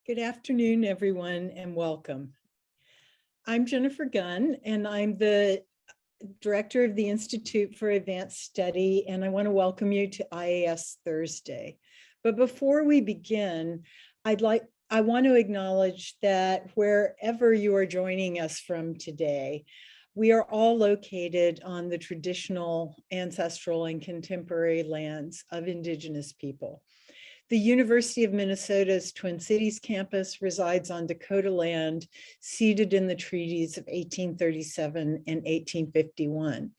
Good afternoon, everyone, and welcome. I'm Jennifer Gunn, and I'm the Director of the Institute for Advanced Study, and I want to welcome you to IAS Thursday. But before we begin, I want to acknowledge that wherever you are joining us from today, we are all located on the traditional, ancestral, and contemporary lands of Indigenous people. The University of Minnesota's Twin Cities campus resides on Dakota land ceded in the treaties of 1837 and 1851.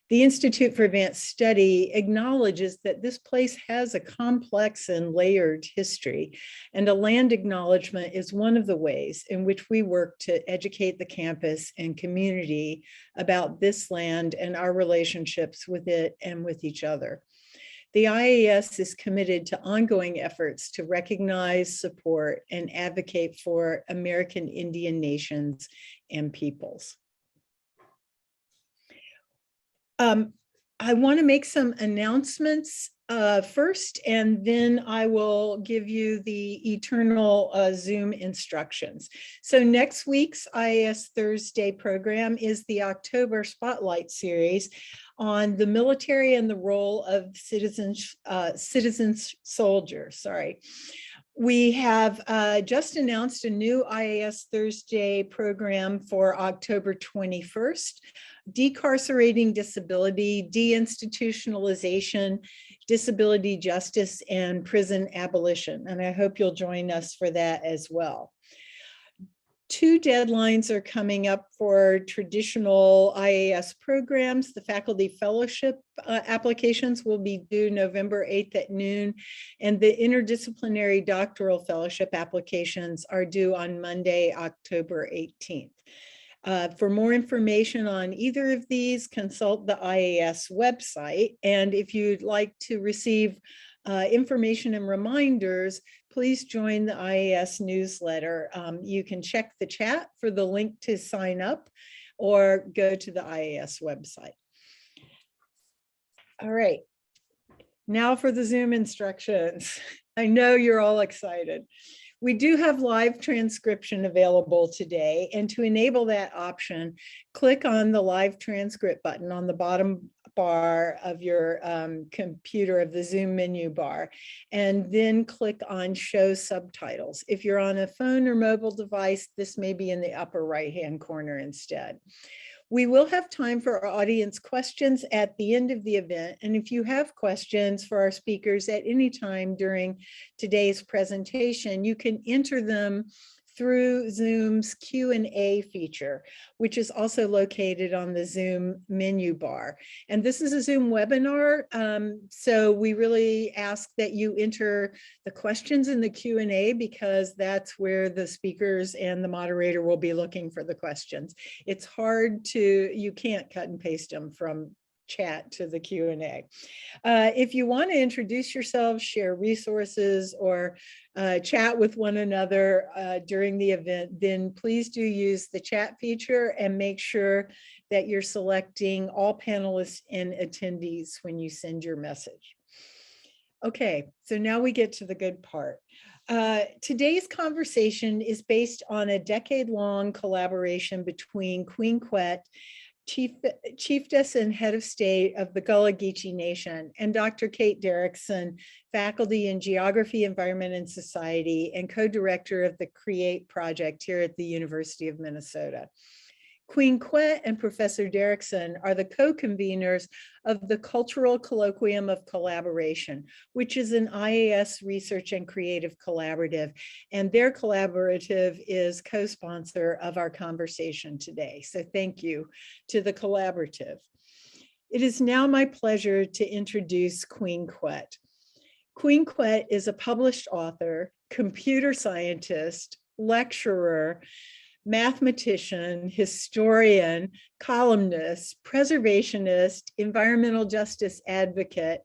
The Institute for Advanced Study acknowledges that this place has a complex and layered history, and a land acknowledgement is one of the ways in which we work to educate the campus and community about this land and our relationships with it and with each other. The IAS is committed to ongoing efforts to recognize, support, and advocate for American Indian nations and peoples. I want to make some announcements first, and then I will give you the eternal Zoom instructions. So next week's IAS Thursday program is the October Spotlight Series on the military and the role of citizen soldiers. We have just announced a new IAS Thursday program for October 21st, Decarcerating Disability, Deinstitutionalization, Disability Justice, and Prison Abolition. And I hope you'll join us for that as well. Two deadlines are coming up for traditional IAS programs. The faculty fellowship applications will be due November 8th at noon, and the interdisciplinary doctoral fellowship applications are due on Monday, October 18th. For more information on either of these, consult the IAS website. And if you'd like to receive information and reminders, please join the IAS newsletter. You can check the chat for the link to sign up or go to the IAS website. All right, now for the Zoom instructions. I know you're all excited. We do have live transcription available today, and to enable that option, click on the live transcript button on the bottom bar of your computer of the Zoom menu bar, and then click on Show Subtitles. If you're on a phone or mobile device, this may be in the upper right-hand corner instead. We will have time for our audience questions at the end of the event. And if you have questions for our speakers at any time during today's presentation, you can enter them through Zoom's Q&A feature, which is also located on the Zoom menu bar. And this is a Zoom webinar, so we really ask that you enter the questions in the Q&A, because that's where the speakers and the moderator will be looking for the questions. It's hard to, you can't cut and paste them from chat to the Q&A. If you want to introduce yourselves, share resources, or chat with one another during the event, then please do use the chat feature, and make sure that you're selecting all panelists and attendees when you send your message. Okay, so now we get to the good part. Today's conversation is based on a decade-long collaboration between Queen Quet, Chiefess and Head of State of the Galagicis Nation, and Dr. Kate Derickson, faculty in Geography, Environment, and Society, and co-director of the CREATE project here at the University of Minnesota. Queen Quet and Professor Derickson are the co-conveners of the Cultural Colloquium of Collaboration, which is an IAS research and creative collaborative, and their collaborative is co-sponsor of our conversation today. So thank you to the collaborative. It is now my pleasure to introduce Queen Quet. Queen Quet is a published author, computer scientist, lecturer, mathematician, historian, columnist, preservationist, environmental justice advocate,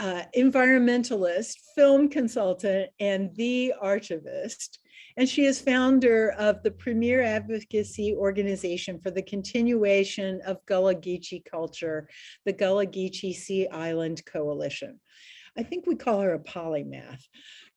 environmentalist, film consultant, and the archivist. And she is founder of the premier advocacy organization for the continuation of Galagicis culture, the Galagicis Sea Island Coalition. I think we call her a polymath.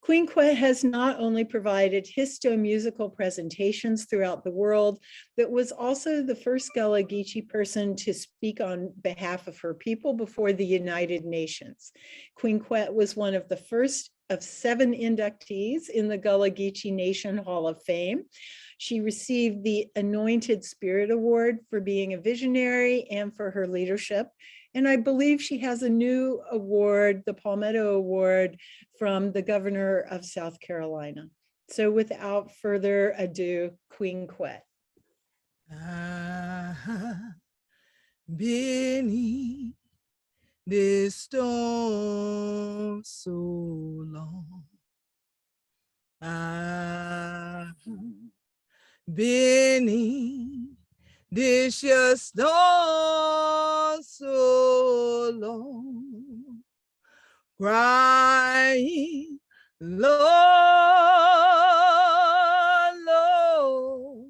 Queen Quet has not only provided histo-musical presentations throughout the world, but was also the first Galagicis person to speak on behalf of her people before the United Nations. Queen Quet was one of the first of 7 inductees in the Galagicis Nation Hall of Fame. She received the Anointed Spirit Award for being a visionary and for her leadership. And I believe she has a new award, the Palmetto Award, from the governor of South Carolina. So without further ado, Queen Quet. Beneath this storm so long, beneath this your storm so long, crying, Lord, Lord,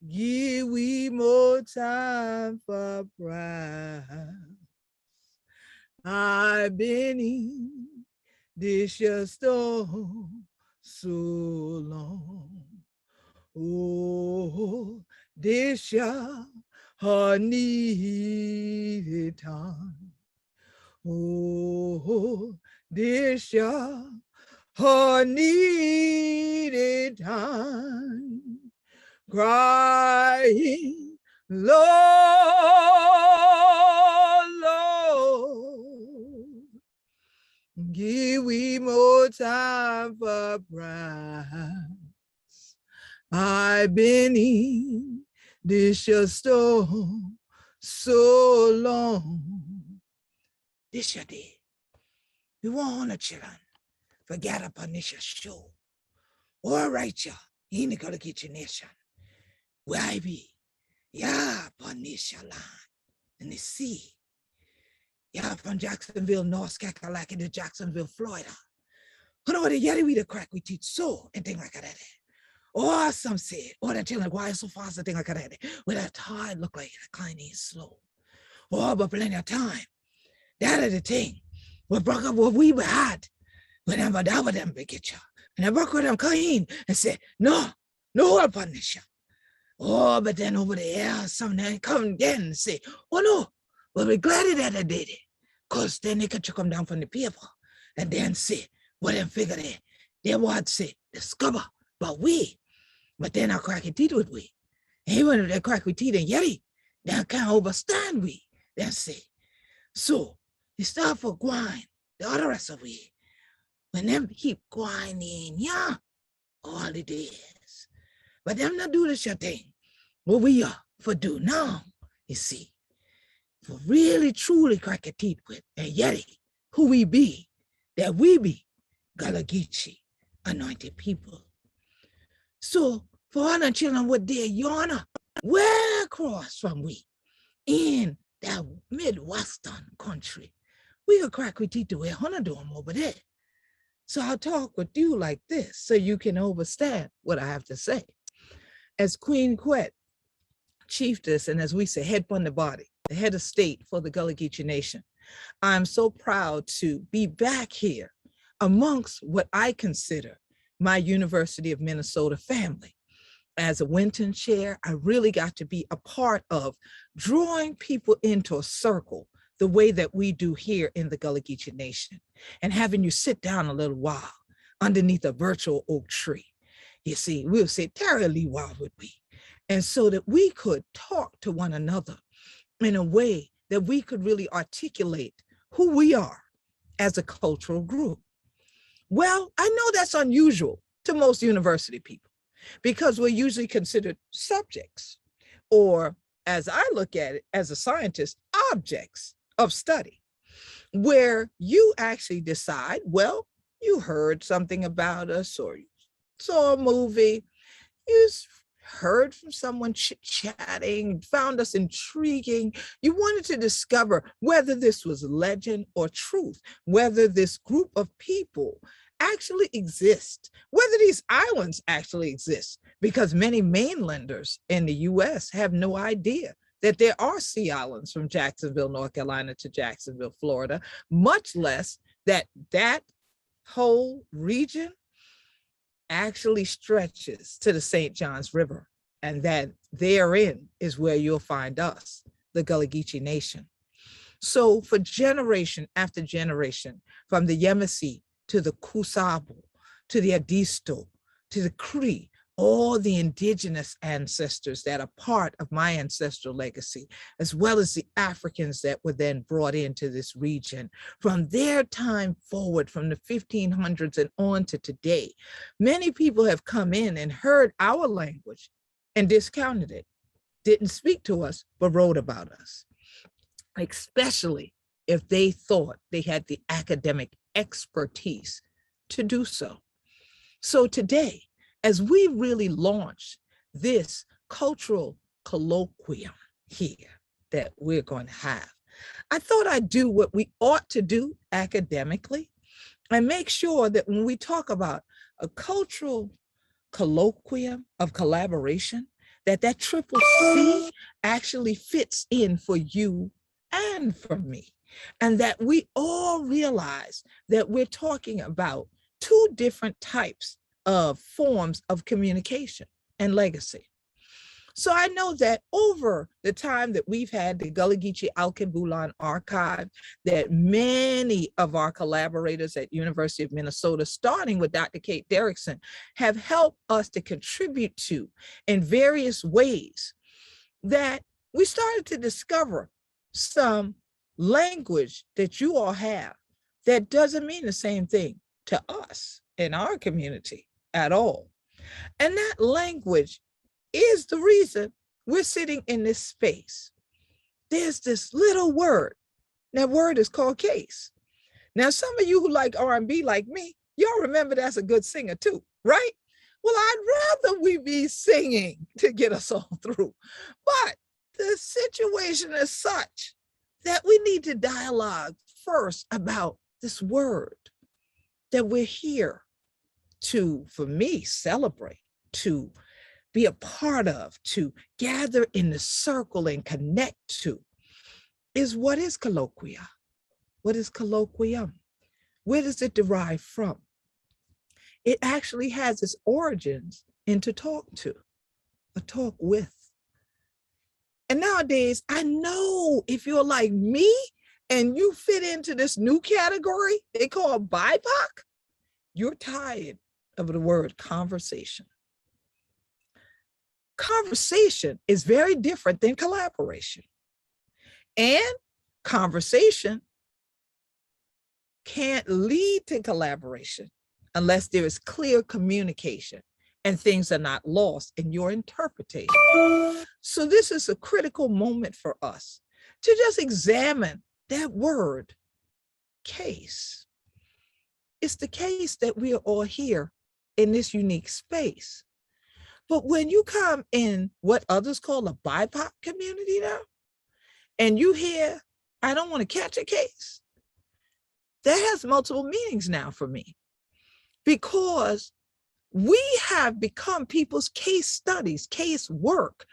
give we more time for pride. I've been in this your storm so long. Oh, this your needed time. Oh, this your needed time. Crying, Lord, Lord, give we more time for prize. I've been in this your storm so long. This your day. We want the children forget upon this your show. All right, y'all. In the Galagicis Nation. WEBE, yeah, upon this your land in the sea. Yeah, from Jacksonville, North Carolina to Jacksonville, Florida. Who know what the yeti we the crack we teach so and things like that. Or some said, or the children why so fast and things like that. With a tide look like the climbing is slow. Or but plenty of time. That is the thing. What broke up what we had. Whenever that was them big get you. And I broke with them come in and said, no upon this shop. Oh, but then over there, something come again and say, oh no, well, we're glad that I did it. Because then they could come down from the paper and then say, well, then figure they would say, discover, but then I crack it teeth with we. And even if they crack with teeth and yeti, they can't overstand we. Then say, so they start for grind, the other rest of we. When them keep grinding, yeah, all the days. But them not do this your thing. What we are for do now, you see, for really truly crack a teeth with and yeti, who we be, that we be Galagicis, anointed people. So for our children what they yonder, way across from we, in that Midwestern country, we could crack with teeth to where Hunter do them over there. So I'll talk with you like this so you can understand what I have to say. As Queen Quet, chiefess, and as we say, head upon the body, the head of state for the Galagicis Nation, I'm so proud to be back here amongst what I consider my University of Minnesota family. As a Winton chair, I really got to be a part of drawing people into a circle the way that we do here in the Galagicis Nation, and having you sit down a little while underneath a virtual oak tree. You see, we'll say, Terry Lee Wild would we? And so that we could talk to one another in a way that we could really articulate who we are as a cultural group. Well, I know that's unusual to most university people because we're usually considered subjects, or as I look at it as a scientist, objects of study, where you actually decide, well, you heard something about us or you saw a movie, you heard from someone chit-chatting, found us intriguing. You wanted to discover whether this was legend or truth, whether this group of people actually exist, whether these islands actually exist, because many mainlanders in the US have no idea that there are sea islands from Jacksonville, North Carolina to Jacksonville, Florida, much less that whole region actually stretches to the St. Johns River. And that therein is where you'll find us, the Galagicis Nation. So for generation after generation, from the Yemisi to the Kusabu, to the Adisto, to the Cree, all the indigenous ancestors that are part of my ancestral legacy, as well as the Africans that were then brought into this region. From their time forward, from the 1500s and on to today, many people have come in and heard our language and discounted it, didn't speak to us, but wrote about us, especially if they thought they had the academic expertise to do so. So today, as we really launch this cultural colloquium here that we're going to have, I thought I'd do what we ought to do academically and make sure that when we talk about a cultural colloquium of collaboration, that triple C actually fits in for you and for me, and that we all realize that we're talking about two different types of forms of communication and legacy. So I know that over the time that we've had the Gullah Geechee Alkebulan archive, that many of our collaborators at University of Minnesota, starting with Dr. Kate Derickson, have helped us to contribute to in various ways, that we started to discover some language that you all have that doesn't mean the same thing to us in our community at all. And that language is the reason we're sitting in this space. There's this little word. That word is called case. Now, some of you who like R&B like me, y'all remember that's a good singer too, right? Well, I'd rather we be singing to get us all through. But the situation is such that we need to dialogue first about this word that we're here to, for me, celebrate, to be a part of, to gather in the circle and connect to, is what is colloquia? What is colloquium? Where does it derive from? It actually has its origins in to talk to, a talk with. And nowadays, I know if you're like me and you fit into this new category they call BIPOC, you're tired of the word conversation. Conversation is very different than collaboration. And conversation can't lead to collaboration unless there is clear communication and things are not lost in your interpretation. So this is a critical moment for us to just examine that word, case. It's the case that we are all here in this unique space. But when you come in what others call a BIPOC community now, and you hear, I don't want to catch a case, that has multiple meanings now for me, because we have become people's case studies, case work.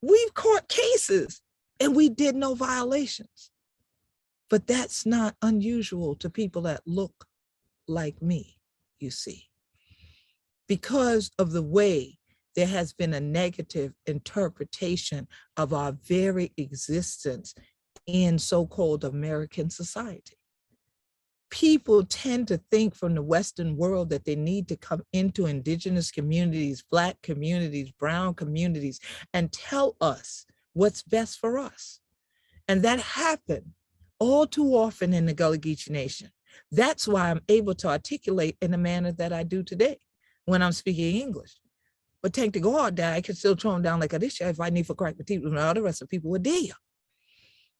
We've caught cases and we did no violations. But that's not unusual to people that look like me, you see, because of the way there has been a negative interpretation of our very existence in so-called American society. People tend to think from the Western world that they need to come into indigenous communities, Black communities, brown communities, and tell us what's best for us. And that happened all too often in the Gullah Geechee Nation. That's why I'm able to articulate in the manner that I do today when I'm speaking English. But thank to God that I can still throw them down like a dish if I need for crack potato and all the rest of the people were there.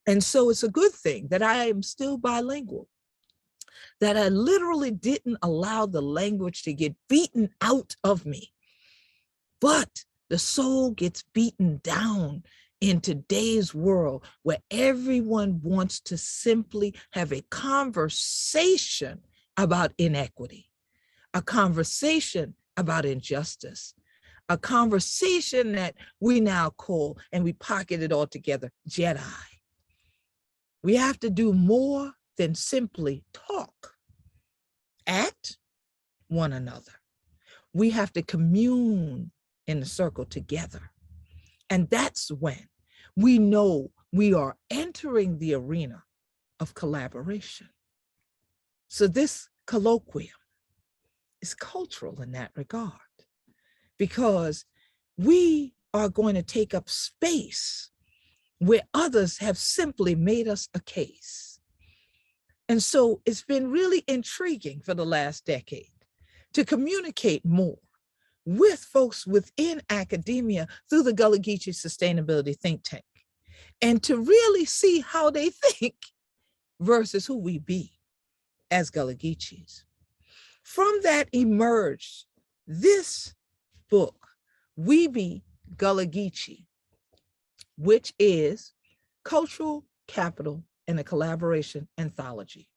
And so it's a good thing that I am still bilingual, that I literally didn't allow the language to get beaten out of me. But the soul gets beaten down in today's world where everyone wants to simply have a conversation about inequity, a conversation about injustice, a conversation that we now call, and we pocket it all together, Jedi. We have to do more than simply talk. at one another. We have to commune in the circle together. And that's when we know we are entering the arena of collaboration. So this colloquium is cultural in that regard, because we are going to take up space where others have simply made us a case. And so it's been really intriguing for the last decade to communicate more with folks within academia through the Galagicis Sustainability Think Tank, and to really see how they think versus who we be as Galagicis. From that emerged this book, WEBE Gullah, which is Cultural Capital and a Collaboration Anthology.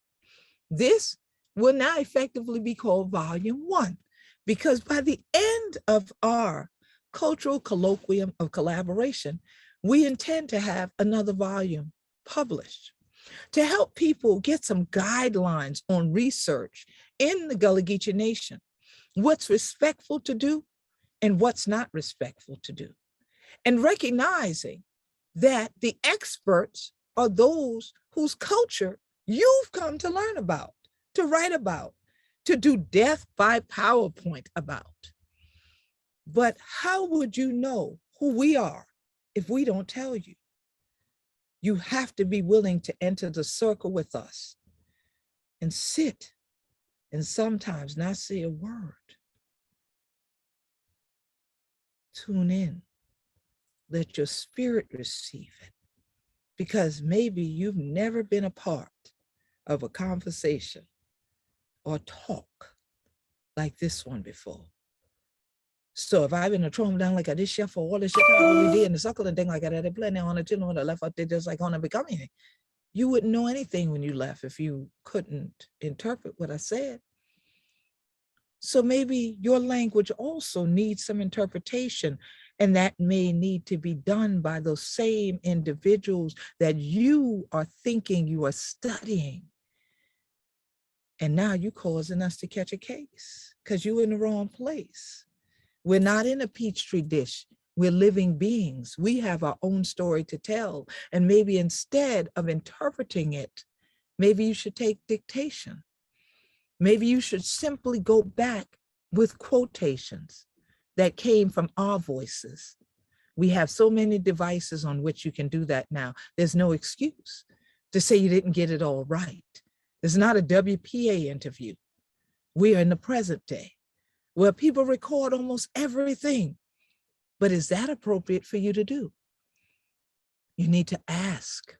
This will now effectively be called Volume 1, because by the end of our Cultural Colloquium of Collaboration, we intend to have another volume published to help people get some guidelines on research in the Gullah Geechee Nation, what's respectful to do and what's not respectful to do, and recognizing that the experts are those whose culture you've come to learn about, to write about, to do death by PowerPoint about. But how would you know who we are if we don't tell you? You have to be willing to enter the circle with us and sit and sometimes not say a word. Tune in, let your spirit receive it, because maybe you've never been a part of a conversation or talk like this one before. So if I've been a trauma down like I did shit for all the shit we did and the suckle and thing like that, they blend on it, you know, left out there just like on it become anything. You wouldn't know anything when you left if you couldn't interpret what I said. So maybe your language also needs some interpretation, and that may need to be done by those same individuals that you are thinking you are studying. And now you're causing us to catch a case because you're in the wrong place. We're not in a Peachtree dish. We're living beings. We have our own story to tell. And maybe instead of interpreting it, maybe you should take dictation. Maybe you should simply go back with quotations that came from our voices. We have so many devices on which you can do that now. There's no excuse to say you didn't get it all right. It's not a WPA interview. We are in the present day where people record almost everything. But is that appropriate for you to do? You need to ask.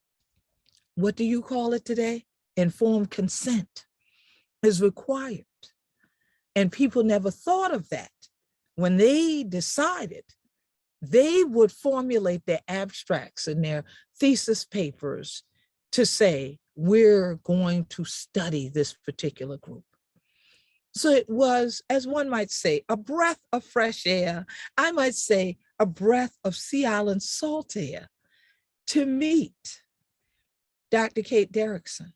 What do you call it today? Informed consent is required. And people never thought of that. When they decided, they would formulate their abstracts and their thesis papers to say, we're going to study this particular group. So it was, as one might say, a breath of fresh air. I might say a breath of Sea Island salt air to meet Dr. Kate Derickson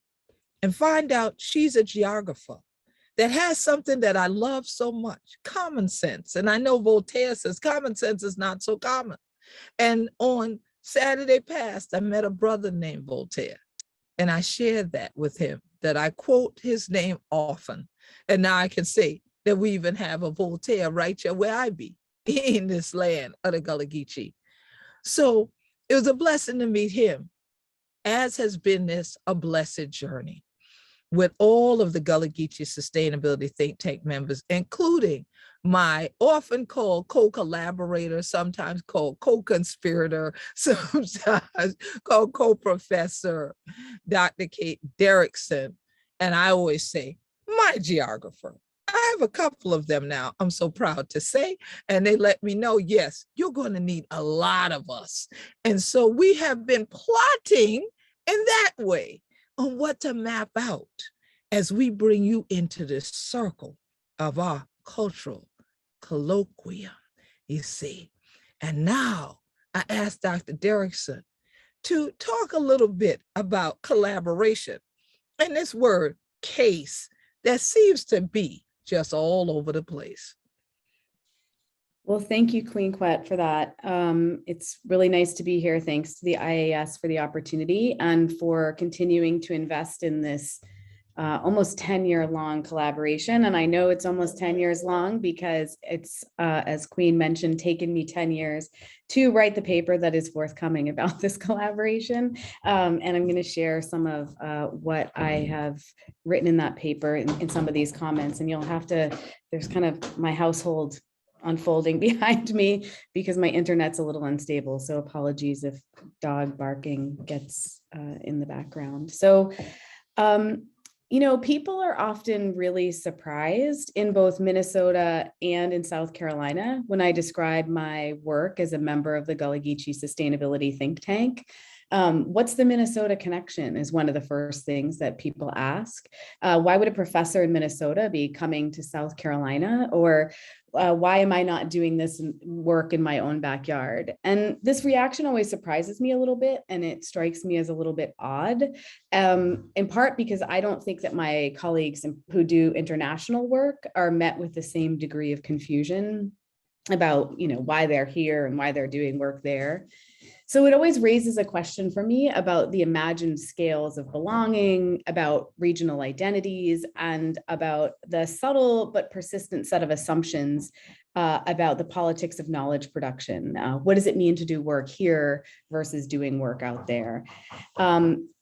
and find out she's a geographer that has something that I love so much, common sense. And I know Voltaire says common sense is not so common. And on Saturday past, I met a brother named Voltaire, and I shared that with him, that I quote his name often. And now I can say that we even have a Voltaire right here where I be, in this land of the Gullah Geechee. So it was a blessing to meet him, as has been this a blessed journey with all of the Gullah Geechee Sustainability Think Tank members, including my often called co-collaborator, sometimes called co-conspirator, sometimes called co-professor, Dr. Kate Derickson. And I always say, my geographer. I have a couple of them now, I'm so proud to say, and they let me know, yes, you're going to need a lot of us. And so we have been plotting in that way on what to map out as we bring you into this circle of our cultural colloquium, you see. And now I asked Dr. Derickson to talk a little bit about collaboration and this word case that seems to be just all over the place. Well, thank you, Queen Quet, for that. It's really nice to be here. Thanks to the IAS for the opportunity and for continuing to invest in this almost 10-year long collaboration. And I know it's almost 10 years long because it's, as Queen mentioned, taken me 10 years to write the paper that is forthcoming about this collaboration. And I'm going to share some of what I have written in that paper in some of these comments. And you'll have to, there's kind of my household unfolding behind me because my internet's a little unstable. So apologies if dog barking gets in the background. So, you know, people are often really surprised in both Minnesota and in South Carolina when I describe my work as a member of the Galagicis Sustainability Think Tank. What's the Minnesota connection is one of the first things that people ask. Why would a professor in Minnesota be coming to South Carolina? Or why am I not doing this work in my own backyard? And this reaction always surprises me a little bit, and it strikes me as a little bit odd, in part because I don't think that my colleagues who do international work are met with the same degree of confusion about, you know, why they're here and why they're doing work there. So it always raises a question for me about the imagined scales of belonging, about regional identities, and about the subtle but persistent set of assumptions about the politics of knowledge production. What does it mean to do work here versus doing work out there?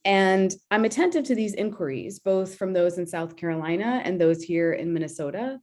And I'm attentive to these inquiries, both from those in South Carolina and those here in Minnesota,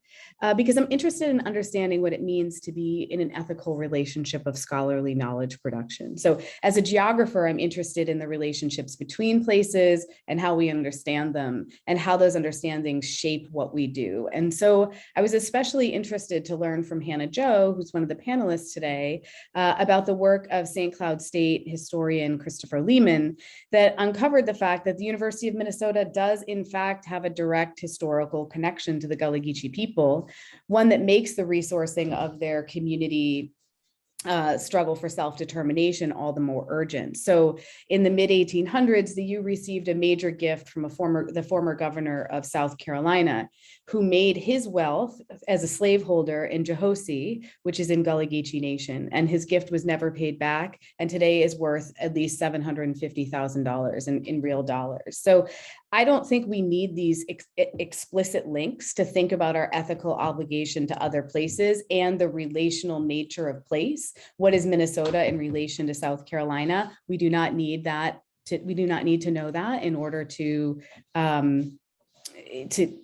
because I'm interested in understanding what it means to be in an ethical relationship of scholarly knowledge production. So as a geographer, I'm interested in the relationships between places and how we understand them and how those understandings shape what we do. And so I was especially interested to learn from Hannah Jo, who's one of the panelists today, about the work of St. Cloud State historian Christopher Lehman that uncovered the fact that the University of Minnesota does in fact have a direct historical connection to the Gullah Geechee people, one that makes the resourcing of their community struggle for self-determination all the more urgent. So in the mid-1800s, the U received a major gift from the former governor of South Carolina, who made his wealth as a slaveholder in Jehosi, which is in Gullah Geechee Nation. And his gift was never paid back, and today is worth at least $750,000 in real dollars. So I don't think we need these explicit links to think about our ethical obligation to other places and the relational nature of place. What is Minnesota in relation to South Carolina? We do not need that. We do not need to know that in order to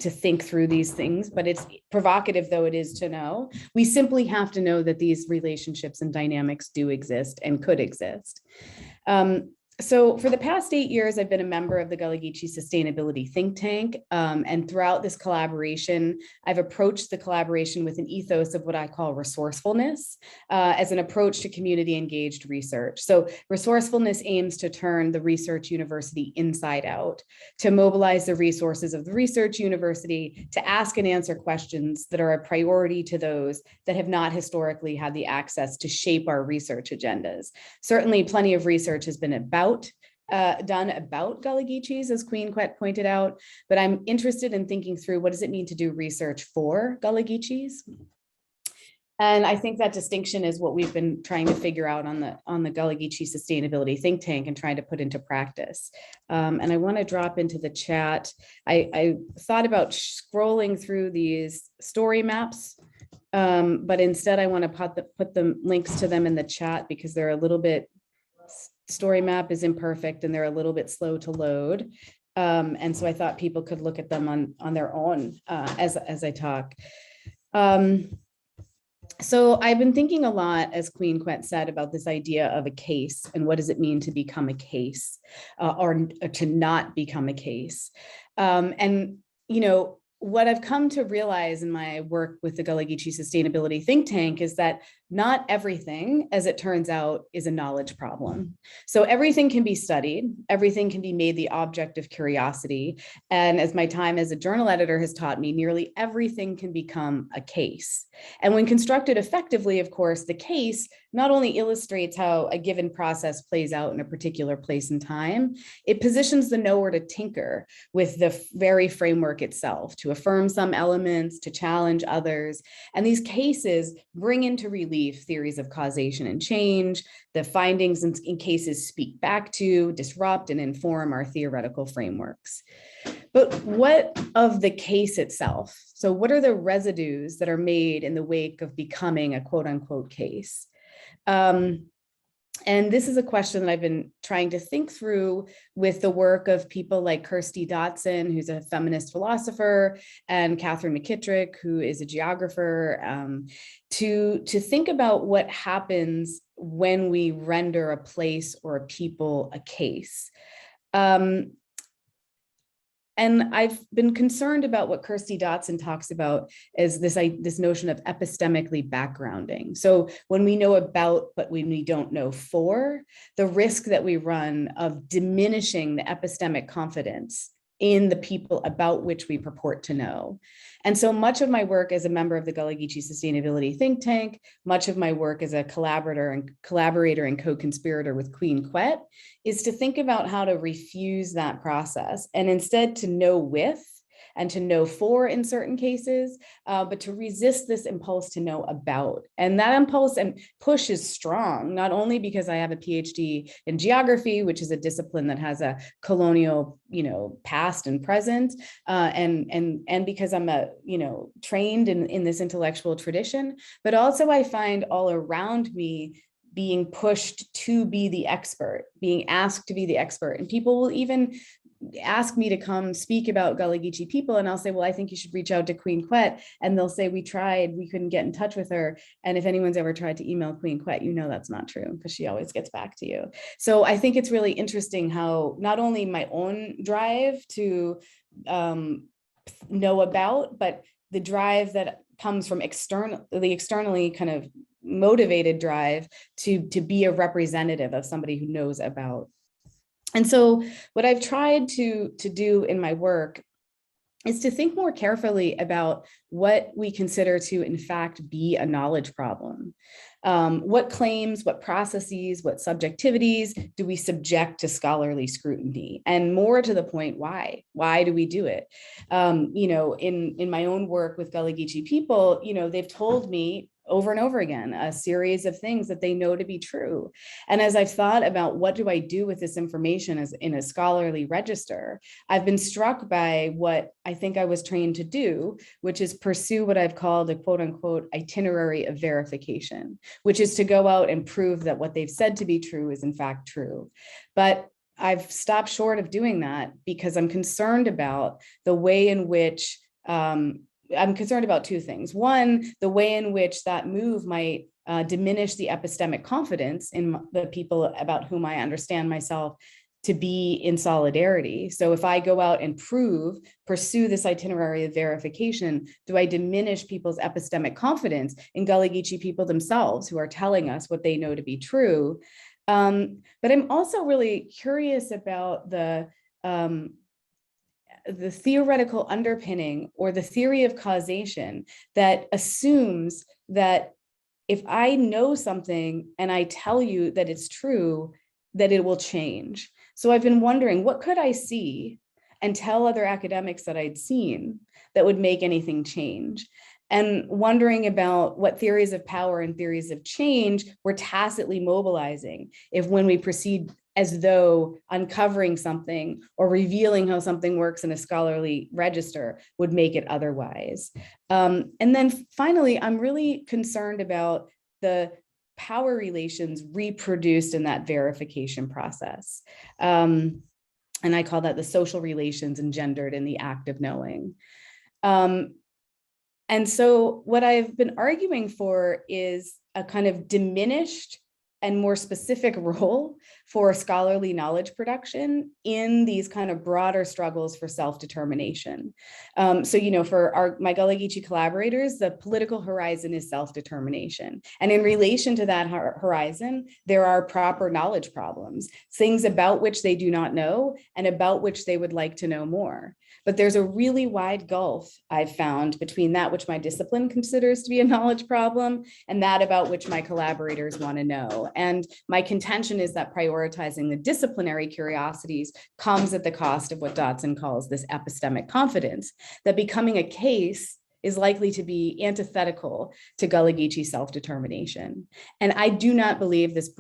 think through these things, but it's provocative though it is to know. We simply have to know that these relationships and dynamics do exist and could exist. So for the past 8 years, I've been a member of the Galagicis Sustainability Think Tank. And throughout this collaboration, I've approached the collaboration with an ethos of what I call resourcefulness as an approach to community engaged research. So resourcefulness aims to turn the research university inside out, to mobilize the resources of the research university, to ask and answer questions that are a priority to those that have not historically had the access to shape our research agendas. Certainly plenty of research has been done about Gullah Geechees, as Queen Quet pointed out, but I'm interested in thinking through what does it mean to do research for Gullah Geechees? And I think that distinction is what we've been trying to figure out on the Gullah Geechee Sustainability Think Tank and trying to put into practice. And I want to drop into the chat. I thought about scrolling through these story maps, but instead I want to put the links to them in the chat because they're a little bit, story map is imperfect and they're a little bit slow to load. And so I thought people could look at them on their own as I talk. So I've been thinking a lot, as Queen Quet said, about this idea of a case and what does it mean to become a case or to not become a case. And, you know, what I've come to realize in my work with the Gullah Geechee Sustainability Think Tank is that not everything, as it turns out, is a knowledge problem. So everything can be studied, everything can be made the object of curiosity. And as my time as a journal editor has taught me, nearly everything can become a case. And when constructed effectively, of course, the case not only illustrates how a given process plays out in a particular place and time, it positions the knower to tinker with the very framework itself, to affirm some elements, to challenge others. And these cases bring into relief theories of causation and change. The findings in cases speak back to, disrupt, and inform our theoretical frameworks. But what of the case itself? So what are the residues that are made in the wake of becoming a quote unquote case? And this is a question that I've been trying to think through with the work of people like Kirsty Dotson, who's a feminist philosopher, and Catherine McKittrick, who is a geographer, to think about what happens when we render a place or a people a case. And I've been concerned about what Kirsty Dotson talks about as this notion of epistemically backgrounding. So when we know about, but when we don't know for, the risk that we run of diminishing the epistemic confidence in the people about which we purport to know. And so much of my work as a member of the Galagicis Sustainability Think Tank, much of my work as a collaborator and co-conspirator with Queen Quet, is to think about how to refuse that process and instead to know with and to know for in certain cases, but to resist this impulse to know about. And that impulse and push is strong, not only because I have a PhD in geography, which is a discipline that has a colonial, past and present, and because I'm trained in this intellectual tradition, but also I find all around me being pushed to be the expert, being asked to be the expert. And people will even ask me to come speak about Gullah Geechee people. And I'll say, well, I think you should reach out to Queen Quet. And they'll say, we tried, we couldn't get in touch with her. And if anyone's ever tried to email Queen Quet, that's not true because she always gets back to you. So I think it's really interesting how not only my own drive to know about, but the drive that comes from the externally kind of motivated drive to be a representative of somebody who knows about. And so what I've tried to do in my work is to think more carefully about what we consider to, in fact, be a knowledge problem. What claims, what processes, what subjectivities do we subject to scholarly scrutiny? And more to the point, why? Why do we do it? In my own work with Gullah Geechee people, they've told me over and over again, a series of things that they know to be true. And as I've thought about what do I do with this information as in a scholarly register, I've been struck by what I think I was trained to do, which is pursue what I've called a quote unquote itinerary of verification, which is to go out and prove that what they've said to be true is in fact true. But I've stopped short of doing that because I'm concerned about the way in which I'm concerned about two things. One, the way in which that move might diminish the epistemic confidence in the people about whom I understand myself to be in solidarity. So if I go out and pursue this itinerary of verification, do I diminish people's epistemic confidence in Gullah Geechee people themselves who are telling us what they know to be true? But I'm also really curious about the theoretical underpinning or the theory of causation that assumes that if I know something and I tell you that it's true, that it will change. So I've been wondering, what could I see and tell other academics that I'd seen that would make anything change? And wondering about what theories of power and theories of change we're tacitly mobilizing if when we proceed as though uncovering something or revealing how something works in a scholarly register would make it otherwise. And then finally, I'm really concerned about the power relations reproduced in that verification process. And I call that the social relations engendered in the act of knowing. And so what I've been arguing for is a kind of diminished and more specific role for scholarly knowledge production in these kind of broader struggles for self-determination. So, you know, for my Gullah Geechee collaborators, the political horizon is self-determination. And in relation to that horizon, there are proper knowledge problems, things about which they do not know and about which they would like to know more. But there's a really wide gulf, I've found, between that which my discipline considers to be a knowledge problem and that about which my collaborators want to know. And my contention is that prioritizing the disciplinary curiosities comes at the cost of what Dodson calls this epistemic confidence, that becoming a case is likely to be antithetical to Gullah Geechee self-determination. And I do not believe this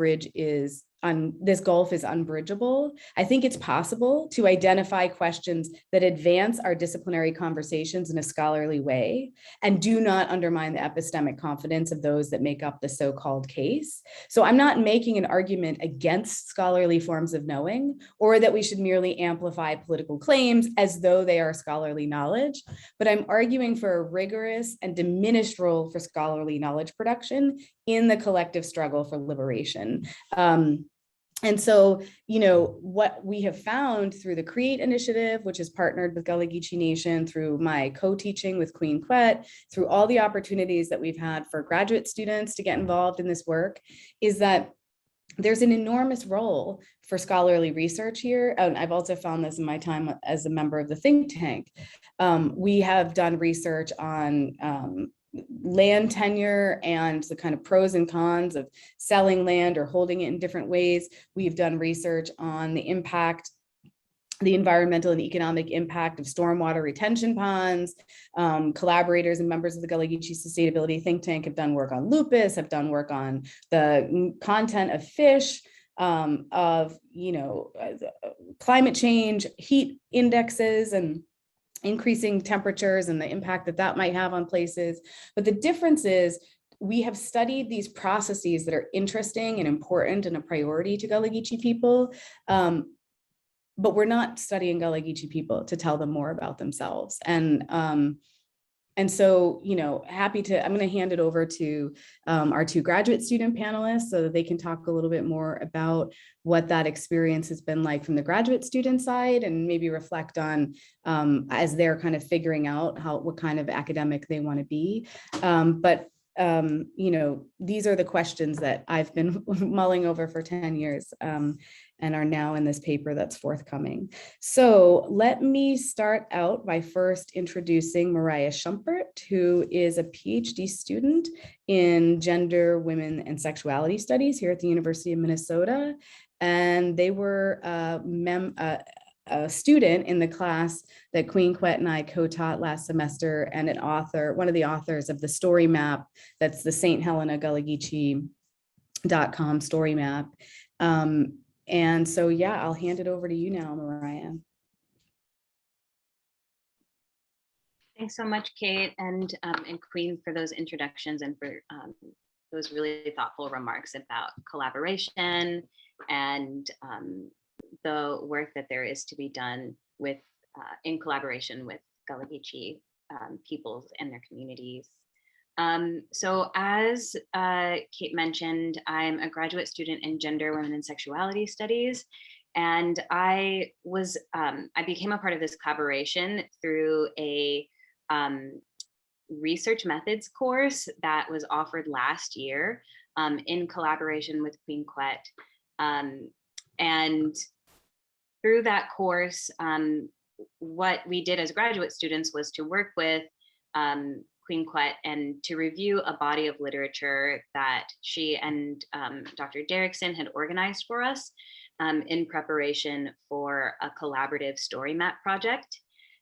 gulf is unbridgeable. I think it's possible to identify questions that advance our disciplinary conversations in a scholarly way and do not undermine the epistemic confidence of those that make up the so-called case. So I'm not making an argument against scholarly forms of knowing or that we should merely amplify political claims as though they are scholarly knowledge, but I'm arguing for a rigorous and diminished role for scholarly knowledge production in the collective struggle for liberation. And so, you know, what we have found through the CREATE initiative, which is partnered with Gullah Geechee Nation, through my co-teaching with Queen Quet, through all the opportunities that we've had for graduate students to get involved in this work, is that there's an enormous role for scholarly research here. And I've also found this in my time as a member of the think tank. We have done research on land tenure and the kind of pros and cons of selling land or holding it in different ways. We've done research on the impact, the environmental and economic impact of stormwater retention ponds. Collaborators and members of the Gullah Geechee Sustainability Think Tank have done work on lupus, have done work on the content of fish, of, you know, climate change, heat indexes, and increasing temperatures and the impact that that might have on places. But the difference is we have studied these processes that are interesting and important and a priority to Gullah Geechee people, but we're not studying Gullah Geechee people to tell them more about themselves. And so, you know, I'm going to hand it over to our two graduate student panelists so that they can talk a little bit more about what that experience has been like from the graduate student side and maybe reflect on as they're kind of figuring out what kind of academic they want to be. You know, these are the questions that I've been mulling over for 10 years and are now in this paper that's forthcoming. So let me start out by first introducing Mariah Shumpert, who is a PhD student in gender, women, and sexuality studies here at the University of Minnesota. And they were a student in the class that Queen Quet and I co-taught last semester, and one of the authors of the story map, that's the St. Helena Gullah Geechee.com story map. And so, yeah, I'll hand it over to you now, Mariah. Thanks so much, Kate and Queen, for those introductions and for those really thoughtful remarks about collaboration and the work that there is to be done with in collaboration with Gullah Geechee peoples and their communities. So as Kate mentioned, I'm a graduate student in gender, women, and sexuality studies. And I became a part of this collaboration through a research methods course that was offered last year in collaboration with Queen Quet. And through that course, what we did as graduate students was to work with Queen Quet and to review a body of literature that she and Dr. Derickson had organized for us in preparation for a collaborative story map project.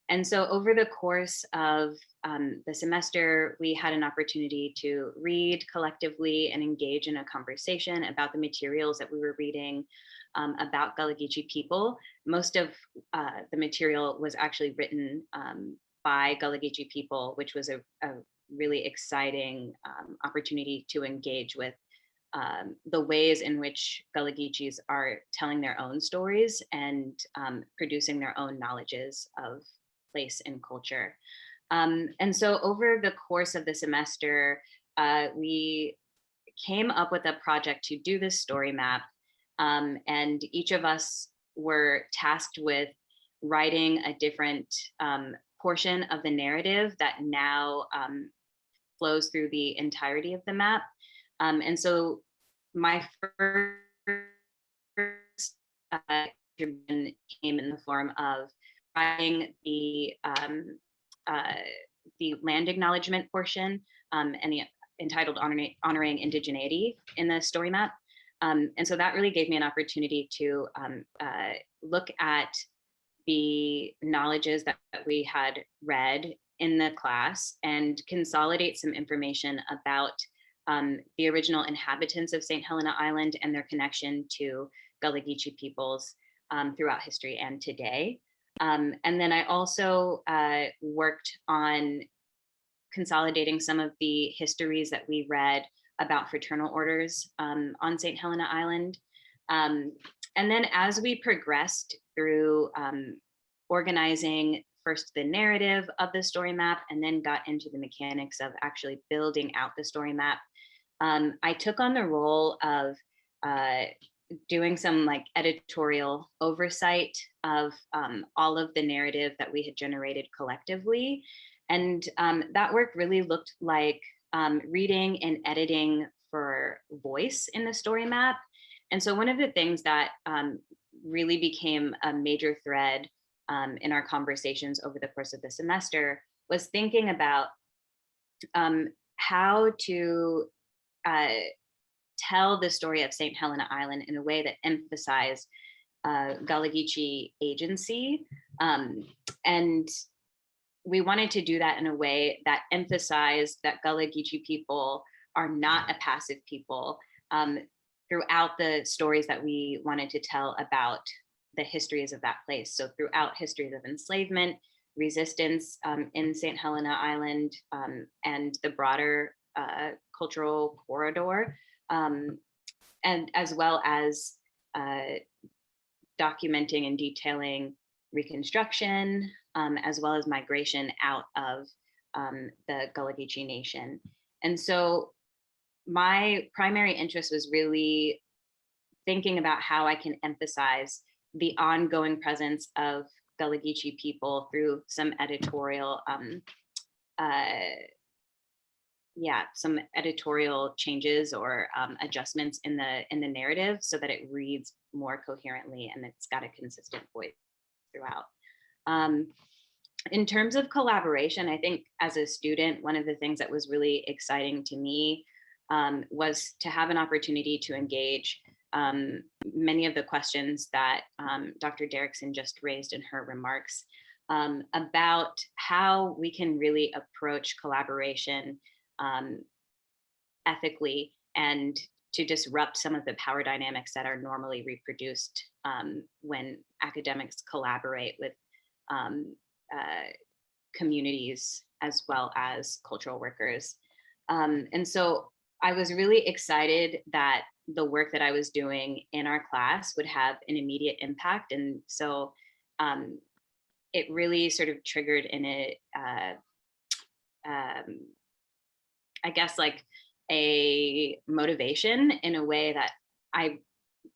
And so over the course of the semester, we had an opportunity to read collectively and engage in a conversation about the materials that we were reading about Gullah Geechee people. Most of the material was actually written by Gullah Geechee people, which was a really exciting opportunity to engage with the ways in which Gullah Geechees are telling their own stories and producing their own knowledges of place and culture. And so over the course of the semester, we came up with a project to do this story map. And each of us were tasked with writing a different portion of the narrative that now flows through the entirety of the map. And so my first came in the form of writing the land acknowledgement portion and the entitled Honoring Indigeneity in the story map. And so that really gave me an opportunity to look at the knowledges that we had read in the class and consolidate some information about the original inhabitants of St. Helena Island and their connection to Galagicis peoples throughout history and today. And then I also worked on consolidating some of the histories that we read about fraternal orders on St. Helena Island. And then as we progressed through organizing first the narrative of the story map and then got into the mechanics of actually building out the story map, I took on the role of doing some like editorial oversight of all of the narrative that we had generated collectively. And that work really looked like reading and editing for voice in the story map. And so one of the things that really became a major thread in our conversations over the course of the semester was thinking about how to tell the story of St. Helena Island in a way that emphasized Galagicis agency. And we wanted to do that in a way that emphasized that Galagicis people are not a passive people throughout the stories that we wanted to tell about the histories of that place. So throughout histories of enslavement, resistance in St. Helena Island, and the broader cultural corridor, and as well as documenting and detailing Reconstruction, as well as migration out of the Galagicis Nation. And so my primary interest was really thinking about how I can emphasize the ongoing presence of Galagicis people through some editorial, some editorial changes or adjustments in the narrative so that it reads more coherently and it's got a consistent voice throughout. In terms of collaboration, I think as a student, one of the things that was really exciting to me was to have an opportunity to engage many of the questions that Dr. Derickson just raised in her remarks about how we can really approach collaboration ethically and to disrupt some of the power dynamics that are normally reproduced when academics collaborate with communities as well as cultural workers. And so I was really excited that the work that I was doing in our class would have an immediate impact. And so it really sort of triggered in it, I guess like a motivation in a way that I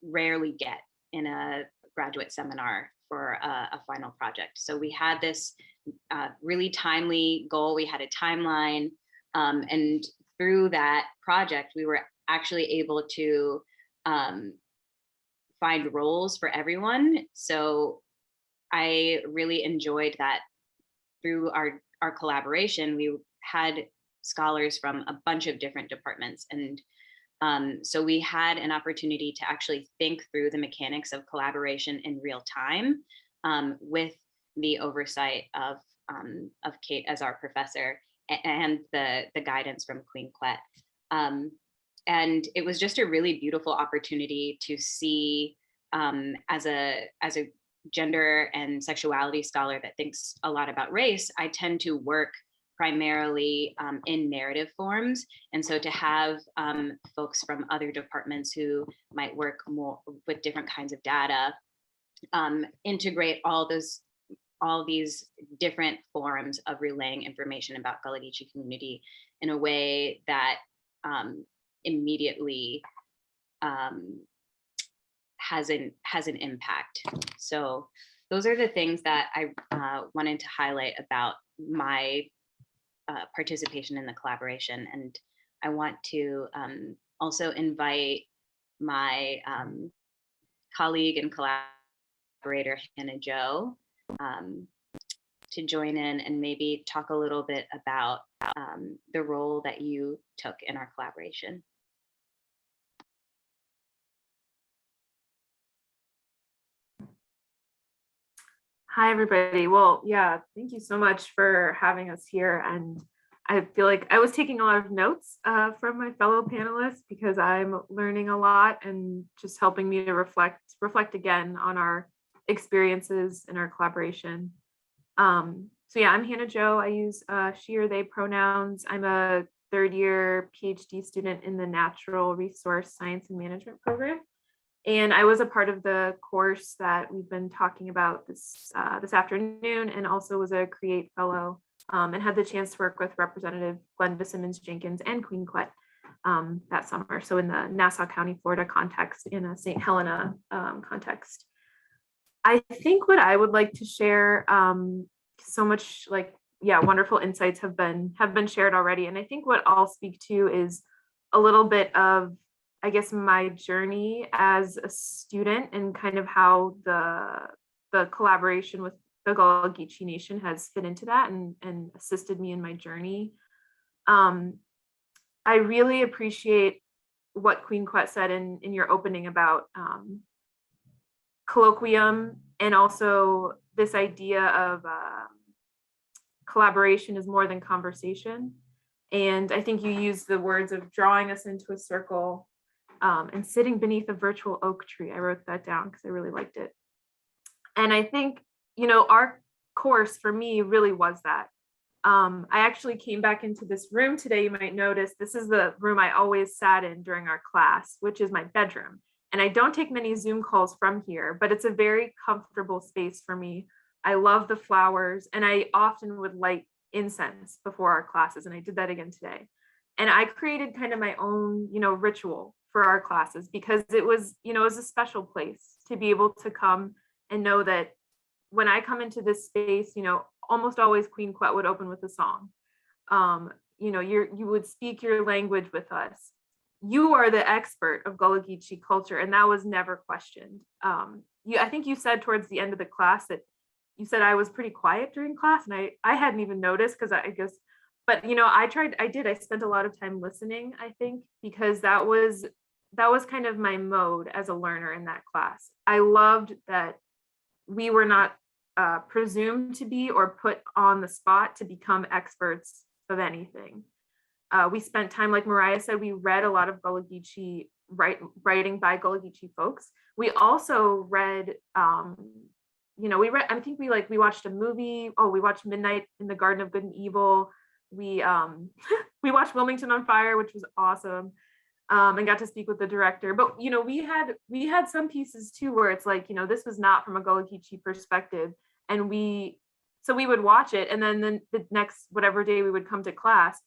rarely get in a graduate seminar for a final project. So we had this really timely goal. We had a timeline, and through that project, we were actually able to find roles for everyone. So I really enjoyed that through our collaboration, we had scholars from a bunch of different departments. And so we had an opportunity to actually think through the mechanics of collaboration in real time with the oversight of Kate as our professor and the guidance from Queen Quet. And it was just a really beautiful opportunity to see as a gender and sexuality scholar that thinks a lot about race, I tend to work primarily in narrative forms. And so to have folks from other departments who might work more with different kinds of data, integrate all these different forms of relaying information about Galagicis community in a way that immediately has an impact. So those are the things that I wanted to highlight about my participation in the collaboration. And I want to also invite my colleague and collaborator, Hannah Jo, to join in and maybe talk a little bit about the role that you took in our collaboration. Hi, everybody. Well, yeah, thank you so much for having us here. And I feel like I was taking a lot of notes from my fellow panelists because I'm learning a lot and just helping me to reflect again on our experiences in our collaboration. So yeah, I'm Hannah Jo. I use she or they pronouns. I'm a third-year PhD student in the Natural Resource Science and Management program. And I was a part of the course that we've been talking about this afternoon, and also was a CREATE fellow, and had the chance to work with Representative Glenda Simmons-Jenkins and Queen Quet that summer. So in the Nassau County, Florida context, in a St. Helena context. I think what I would like to share, so much wonderful insights have been shared already. And I think what I'll speak to is a little bit of, I guess, my journey as a student and kind of how the collaboration with the Gullah Geechee Nation has fit into that and assisted me in my journey. I really appreciate what Queen Quet said in your opening about colloquium, and also this idea of collaboration is more than conversation. And I think you used the words of drawing us into a circle and sitting beneath a virtual oak tree. I wrote that down because I really liked it. And I think, our course for me really was that. I actually came back into this room today. You might notice this is the room I always sat in during our class, which is my bedroom. And I don't take many Zoom calls from here, but it's a very comfortable space for me. I love the flowers, and I often would light incense before our classes, and I did that again today. And I created kind of my own, ritual for our classes, because it was a special place to be able to come and know that when I come into this space, almost always Queen Quet would open with a song. You would speak your language with us. You are the expert of Gullah Geechee culture, and that was never questioned. I think you said towards the end of the class that you said I was pretty quiet during class, and I hadn't even noticed, because I guess, but I spent a lot of time listening, I think, because that was kind of my mode as a learner in that class. I loved that we were not presumed to be or put on the spot to become experts of anything. We spent time, like Mariah said, we read a lot of Gullah Geechee writing by Gullah Geechee folks. We also read, we watched a movie. Oh, we watched Midnight in the Garden of Good and Evil. We watched Wilmington on Fire, which was awesome, and got to speak with the director. But we had some pieces too where it's like, this was not from a Gullah Geechee perspective, and so we would watch it, and then the next whatever day we would come to class,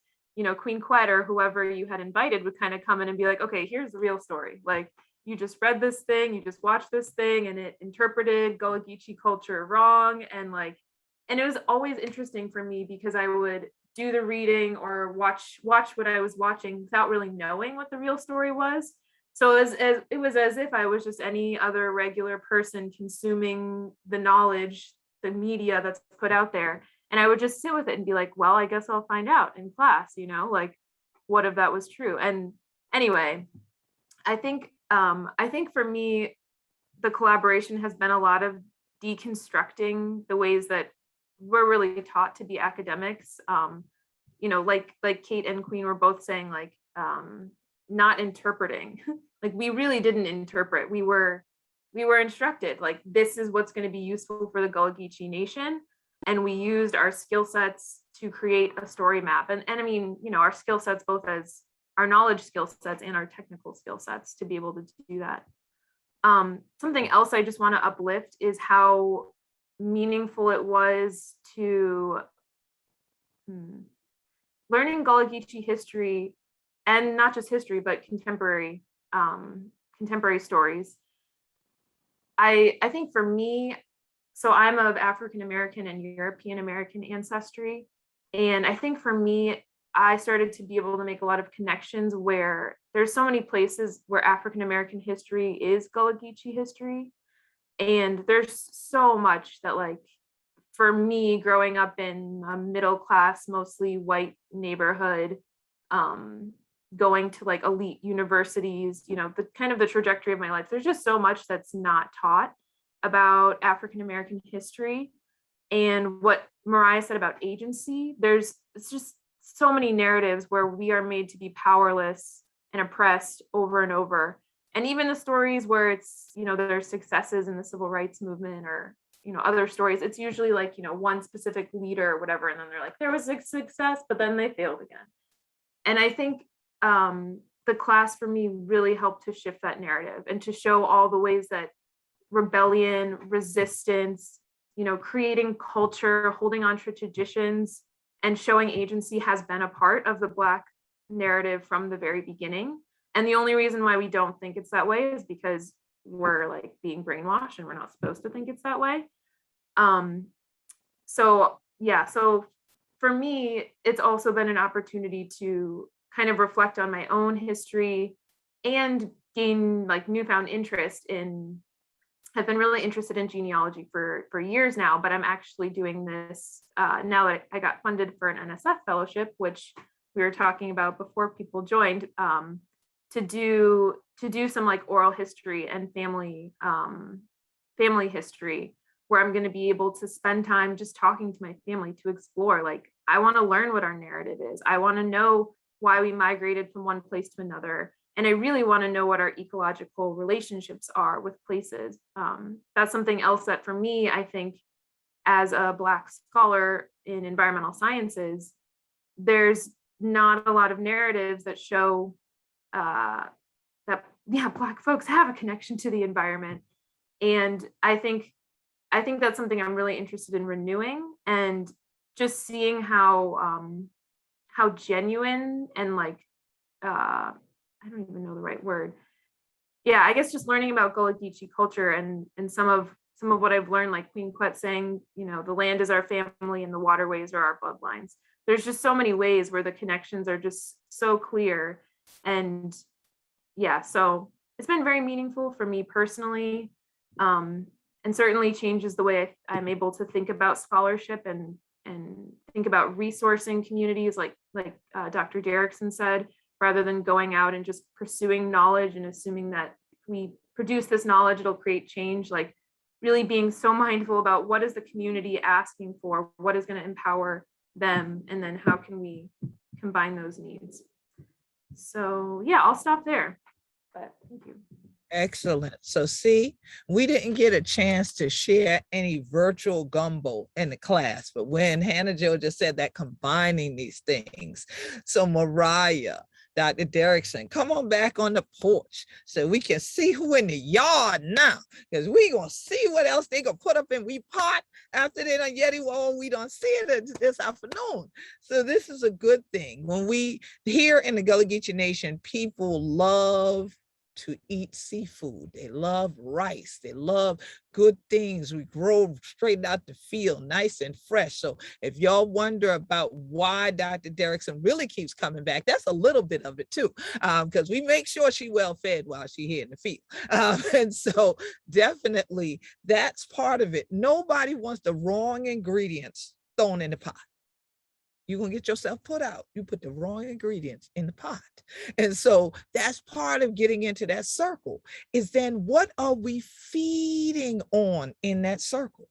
Queen Quet or whoever you had invited would kind of come in and be like, okay, here's the real story. Like, you just read this thing, you just watched this thing, and it interpreted Gullah Geechee culture wrong. And it was always interesting for me, because I would do the reading or watch what I was watching without really knowing what the real story was. So it was as if I was just any other regular person consuming the knowledge, the media that's put out there. And I would just sit with it and be like, well, I guess I'll find out in class, what if that was true? And anyway, I think for me, the collaboration has been a lot of deconstructing the ways that we're really taught to be academics. Like Kate and Queen were both saying, not interpreting. Like, we really didn't interpret. We were instructed, like, this is what's going to be useful for the Gullah Geechee Nation. And we used our skill sets to create a story map. And I mean, our skill sets, both as our knowledge skill sets and our technical skill sets, to be able to do that. Something else I just want to uplift is how meaningful it was to learning Gullah Geechee history and not just history, but contemporary stories. I think for me, so I'm of African American and European American ancestry. And I think for me, I started to be able to make a lot of connections where there's so many places where African American history is Gullah Geechee history. And there's so much that, like, for me, growing up in a middle class, mostly white neighborhood, going to like elite universities, you know, the kind of the trajectory of my life, there's just so much that's not taught about African American history. And what Mariah said about agency, it's just so many narratives where we are made to be powerless and oppressed over and over. And even the stories where it's, you know, there's successes in the civil rights movement, or, you know, other stories, it's usually like, you know, one specific leader or whatever, and then they're like, there was a success, but then they failed again. And I think the class for me really helped to shift that narrative and to show all the ways that rebellion, resistance, you know, creating culture, holding on to traditions, and showing agency has been a part of the Black narrative from the very beginning. And the only reason why we don't think it's that way is because we're like being brainwashed and we're not supposed to think it's that way. So for me, it's also been an opportunity to kind of reflect on my own history and gain like newfound interest in, I've been really interested in genealogy for years now, but I'm actually doing this now that I got funded for an NSF fellowship, which we were talking about before people joined, to do some like oral history and family history, where I'm going to be able to spend time just talking to my family to explore, like, I want to learn what our narrative is. I want to know why we migrated from one place to another. And I really want to know what our ecological relationships are with places. That's something else that for me, I think as a Black scholar in environmental sciences, there's not a lot of narratives that show that, Black folks have a connection to the environment. And I think that's something I'm really interested in renewing, and just seeing how genuine and like, I don't even know the right word. Yeah, I guess just learning about Gullah Geechee culture and some of what I've learned, like Queen Quet saying, you know, the land is our family and the waterways are our bloodlines. There's just so many ways where the connections are just so clear. And yeah, so it's been very meaningful for me personally, and certainly changes the way I'm able to think about scholarship and think about resourcing communities, like Dr. Derickson said, rather than going out and just pursuing knowledge and assuming that if we produce this knowledge, it'll create change. Like, really being so mindful about what is the community asking for, what is going to empower them, and then how can we combine those needs. So yeah, I'll stop there, but thank you. Excellent. So see, we didn't get a chance to share any virtual gumbo in the class, but when Hannah Jo just said that, combining these things. So Moriah, Dr. Derickson, come on back on the porch so we can see who in the yard now, because we gonna see what else they gonna put up in we pot after they done Yeti Wall. We don't see it this afternoon. So this is a good thing. When we here in the Gullah Geechee Nation, people love to eat seafood. They love rice. They love good things. We grow straight out the field, nice and fresh. So if y'all wonder about why Dr. Derickson really keeps coming back, that's a little bit of it too, because we make sure she's well fed while she's here in the field. And so definitely that's part of it. Nobody wants the wrong ingredients thrown in the pot. You're going to get yourself put out. You put the wrong ingredients in the pot. And so that's part of getting into that circle, is then what are we feeding on in that circle?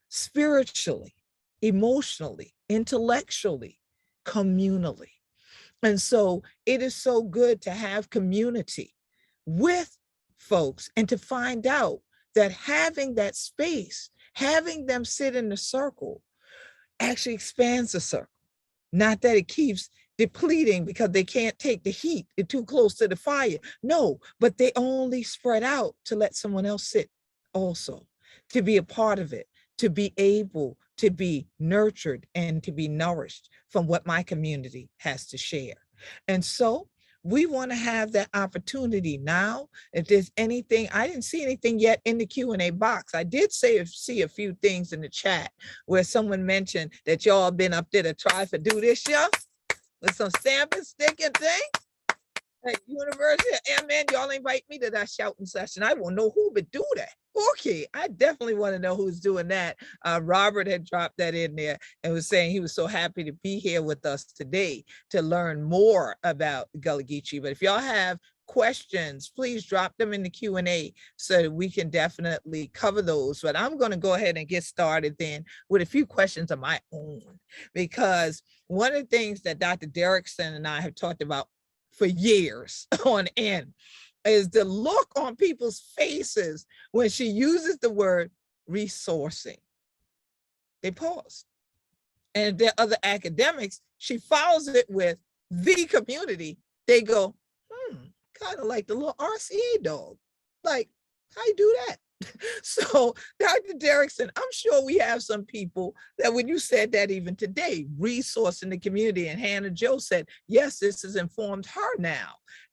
Spiritually, emotionally, intellectually, communally. And so it is so good to have community with folks and to find out that having that space, having them sit in the circle actually expands the circle. Not that it keeps depleting because they can't take the heat, they're too close to the fire. No, but they only spread out to let someone else sit also, to be a part of it, to be able to be nurtured and to be nourished from what my community has to share. And so we want to have that opportunity now. If there's anything, I didn't see anything yet in the Q&A box. I did see a few things in the chat where someone mentioned that y'all been up there to try to do this year with some stamping, sticking thing at University of MN. Y'all invite me to that shouting session. I won't know who would do that. Okay, I definitely want to know who's doing that. Robert had dropped that in there and was saying he was so happy to be here with us today to learn more about Gullah Geechee. But if y'all have questions, please drop them in the Q&A so that we can definitely cover those. But I'm going to go ahead and get started then with a few questions of my own, because one of the things that Dr. Derickson and I have talked about for years on end is the look on people's faces when she uses the word resourcing. They pause. And if there are other academics, she follows it with the community. They go, kind of like the little RCA dog. Like, how you do that? So Dr. Derickson, I'm sure we have some people that when you said that even today, resource in the community, and Hannah Jo said, yes, this has informed her now.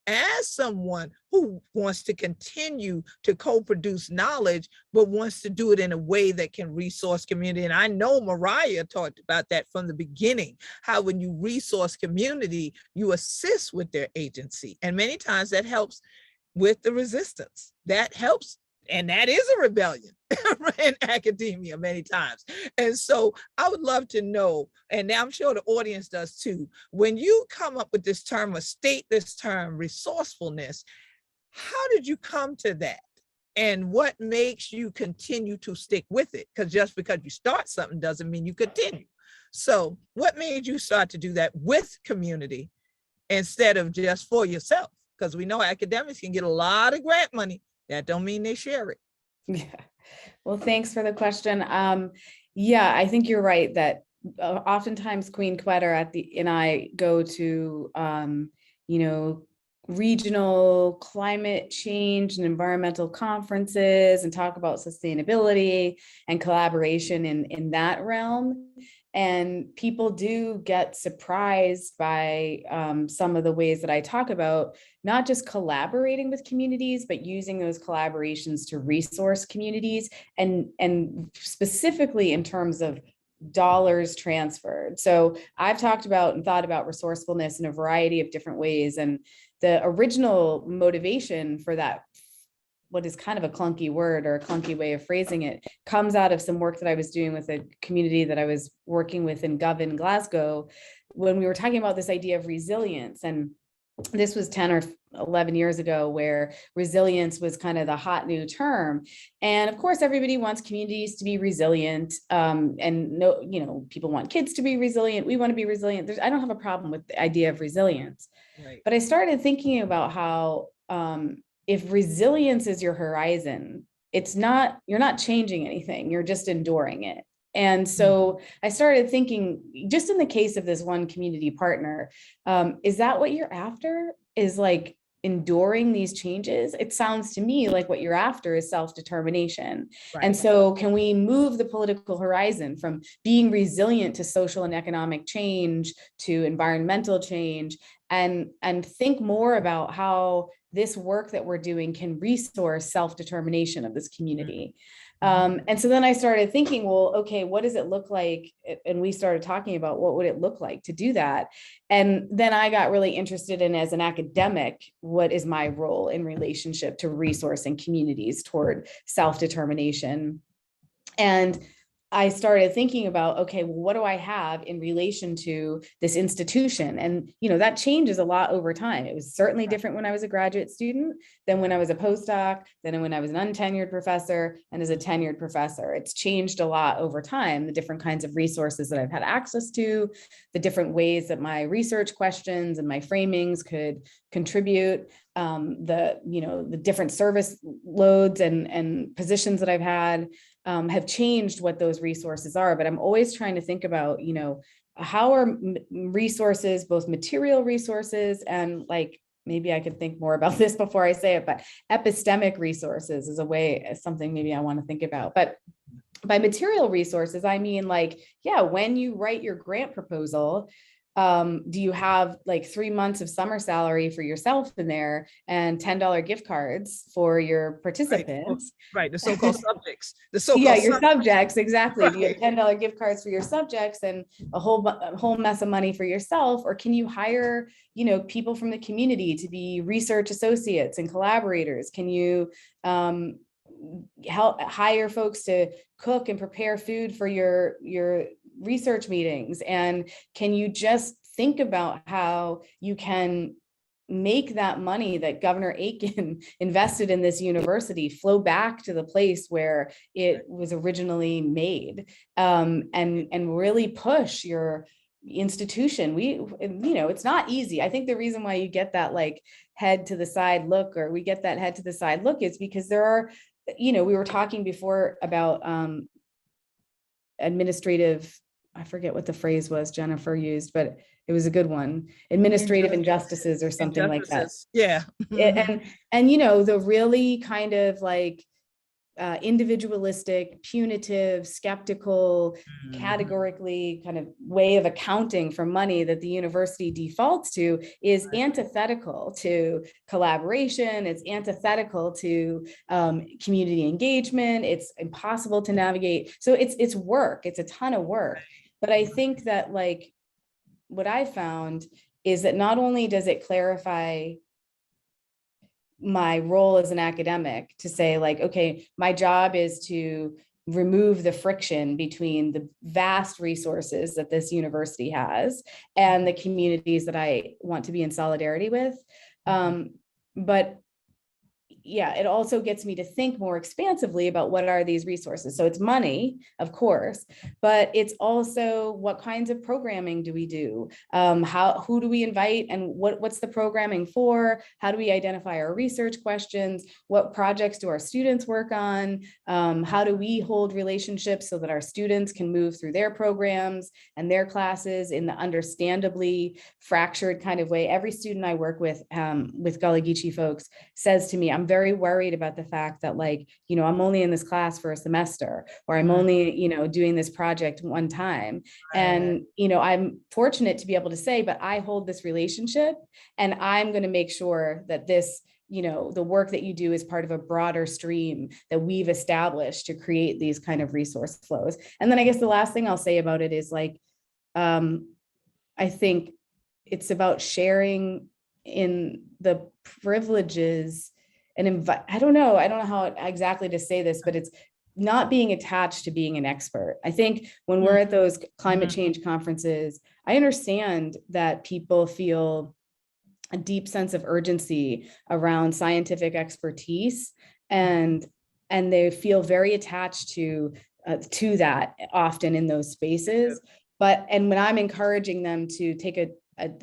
As someone who wants to continue to co-produce knowledge, but wants to do it in a way that can resource community. And I know Moriah talked about that from the beginning, how when you resource community, you assist with their agency. And many times that helps with the resistance. That helps. And that is a rebellion in academia many times. And so I would love to know, and I'm sure the audience does too, when you come up with this term or state this term, resourcefulness, how did you come to that? And what makes you continue to stick with it? Because just because you start something doesn't mean you continue. So what made you start to do that with community instead of just for yourself? Because we know academics can get a lot of grant money. That don't mean they share it. Yeah. Well, thanks for the question. Yeah, I think you're right that oftentimes Queen Quet and I go to, regional climate change and environmental conferences and talk about sustainability and collaboration in that realm. And people do get surprised by some of the ways that I talk about, not just collaborating with communities, but using those collaborations to resource communities, and specifically in terms of dollars transferred. So I've talked about and thought about resourcefulness in a variety of different ways. And the original motivation for that, what is kind of a clunky word or a clunky way of phrasing it, comes out of some work that I was doing with a community that I was working with in Govan, Glasgow, when we were talking about this idea of resilience. And this was 10 or 11 years ago, where resilience was kind of the hot new term. And of course, everybody wants communities to be resilient. People want kids to be resilient. We want to be resilient. I don't have a problem with the idea of resilience. Right. But I started thinking about how if resilience is your horizon, you're not changing anything, you're just enduring it. And so I started thinking, just in the case of this one community partner, is that what you're after? Is like enduring these changes? It sounds to me like what you're after is self-determination. Right. And so can we move the political horizon from being resilient to social and economic change to environmental change, and think more about how this work that we're doing can resource self-determination of this community? And so then I started thinking, well, okay, what does it look like? And we started talking about what would it look like to do that. And then I got really interested in, as an academic, what is my role in relationship to resourcing communities toward self-determination? And I started thinking about, okay, well, what do I have in relation to this institution? And, that changes a lot over time. It was certainly different when I was a graduate student than when I was a postdoc, than when I was an untenured professor, and as a tenured professor. It's changed a lot over time, the different kinds of resources that I've had access to, the different ways that my research questions and my framings could contribute, the different service loads and positions that I've had have changed what those resources are. But I'm always trying to think about, how are resources, both material resources and, like, maybe I could think more about this before I say it, but epistemic resources is something maybe I want to think about. But by material resources, I mean, when you write your grant proposal, Do you have like 3 months of summer salary for yourself in there and $10 gift cards for your participants? Right, the so-called subjects, Yeah, your subjects, exactly. Do you have Right. $10 gift cards for your subjects and a whole mess of money for yourself? Or can you hire, people from the community to be research associates and collaborators? Can you help hire folks to cook and prepare food for your research meetings? And can you just think about how you can make that money that Governor Aiken invested in this university flow back to the place where it was originally made, and really push your institution? It's not easy. I think the reason why you get that like head to the side look, or we get that head to the side look, is because there are, we were talking before about administrative, I forget what the phrase was Jennifer used, but it was a good one. Administrative injustices or something like that. Yeah. And the really kind of like individualistic, punitive, skeptical, categorically kind of way of accounting for money that the university defaults to is antithetical to collaboration. It's antithetical to community engagement. It's impossible to navigate. So it's work. It's a ton of work. But I think that like what I found is that not only does it clarify my role as an academic to say like, okay, my job is to remove the friction between the vast resources that this university has and the communities that I want to be in solidarity with. But yeah, it also gets me to think more expansively about what are these resources. So it's money, of course, but it's also what kinds of programming do we do? Who do we invite, and what's the programming for? How do we identify our research questions? What projects do our students work on? How do we hold relationships so that our students can move through their programs and their classes in the understandably fractured kind of way? Every student I work with Galagicis folks says to me, I'm very worried about the fact that like, I'm only in this class for a semester, or I'm only, doing this project one time. And, I'm fortunate to be able to say, but I hold this relationship and I'm going to make sure that this, the work that you do is part of a broader stream that we've established to create these kind of resource flows. And then I guess the last thing I'll say about it is like, I think it's about sharing in the privileges and I don't know how exactly to say this, but it's not being attached to being an expert. I think when we're at those climate change conferences, I understand that people feel a deep sense of urgency around scientific expertise, and they feel very attached to that often in those spaces. And when I'm encouraging them to take a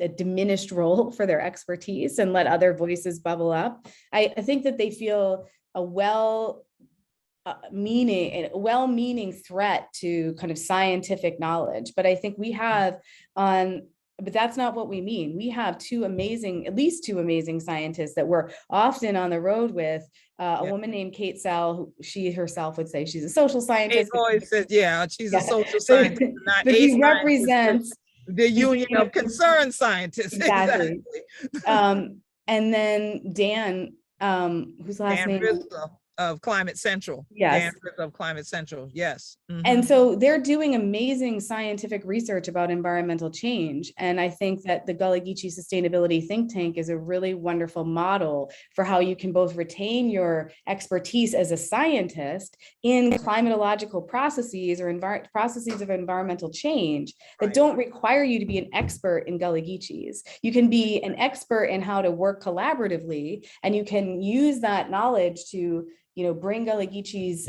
diminished role for their expertise and let other voices bubble up, I think that they feel a well-meaning threat to kind of scientific knowledge. But I think we have but that's not what we mean. We have at least two amazing scientists that we're often on the road with. A woman named Kate Sell, who she herself would say she's a social scientist. Kate always says, she's a social scientist, not but a she represents the Union of Concerned Scientists. Exactly. And then Dan, whose last name? Rizzo of Climate Central. Yes. Dan Rizzo of Climate Central. Yes. And so they're doing amazing scientific research about environmental change. And I think that the Geechee Sustainability Think Tank is a really wonderful model for how you can both retain your expertise as a scientist in climatological processes or processes of environmental change that don't require you to be an expert in Galagicis. You can be an expert in how to work collaboratively, and you can use that knowledge to bring Galagicis,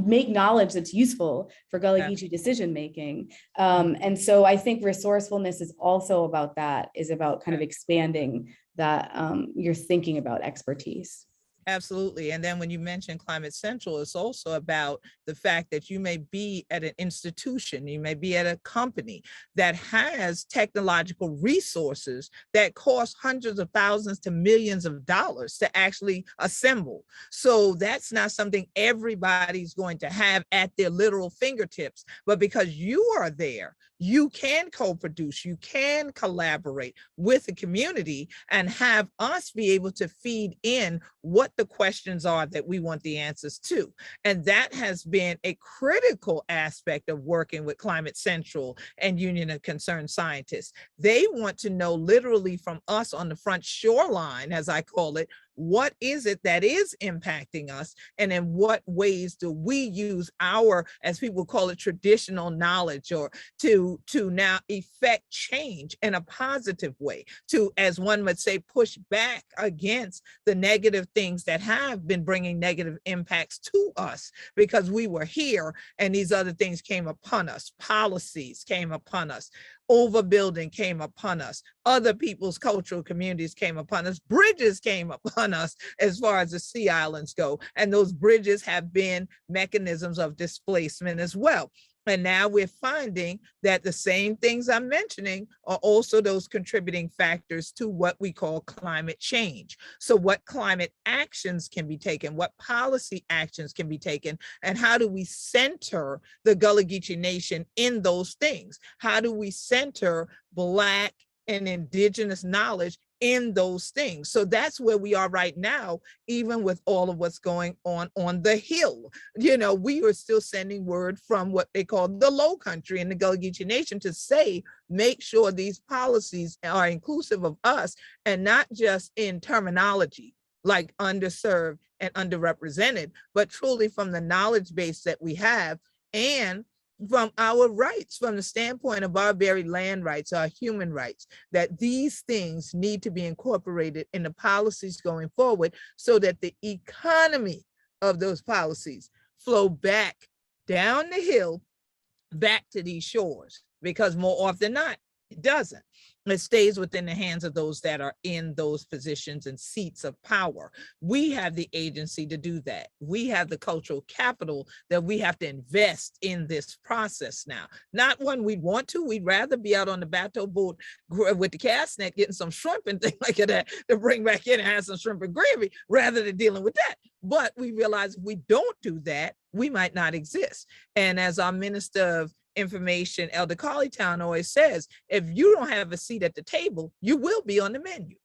make knowledge that's useful for Galagicis decision making. And so I think resourcefulness is also about that, is about kind of expanding that you're thinking about expertise. Absolutely. And then when you mention Climate Central, it's also about the fact that you may be at an institution, you may be at a company that has technological resources that cost hundreds of thousands to millions of dollars to actually assemble. So that's not something everybody's going to have at their literal fingertips, but because you are there, you can co-produce, you can collaborate with the community and have us be able to feed in what the questions are that we want the answers to. And that has been a critical aspect of working with Climate Central and Union of Concerned Scientists. They want to know literally from us on the front shoreline, as I call it, what is it that is impacting us, and in what ways do we use our, as people call it, traditional knowledge, or to now effect change in a positive way, to, as one would say, push back against the negative things that have been bringing negative impacts to us because we were here and these other things came upon us. Policies came upon us. Overbuilding came upon us. Other people's cultural communities came upon us. Bridges came upon us as far as the sea islands go. And those bridges have been mechanisms of displacement as well. And now we're finding that the same things I'm mentioning are also those contributing factors to what we call climate change. So what climate actions can be taken, what policy actions can be taken, and how do we center the Gullah Geechee Nation in those things? How do we center Black and Indigenous knowledge in those things? So that's where we are right now, even with all of what's going on the Hill. You know, we are still sending word from what they call the Low Country and the Gullah Geechee Nation to say, make sure these policies are inclusive of us and not just in terminology like underserved and underrepresented, but truly from the knowledge base that we have and from our rights, from the standpoint of our very land rights, our human rights, that these things need to be incorporated in the policies going forward so that the economy of those policies flow back down the hill, back to these shores, because more often than not, it doesn't. It stays within the hands of those that are in those positions and seats of power. We have the agency to do that. We have the cultural capital that we have to invest in this process now. Not when we want to. We'd rather be out on the bateau boat with the cast net getting some shrimp and things like that to bring back in and have some shrimp and gravy rather than dealing with that. But we realize if we don't do that, we might not exist. And as our Minister of Information, Elder Colleytown, always says, if you don't have a seat at the table, you will be on the menu.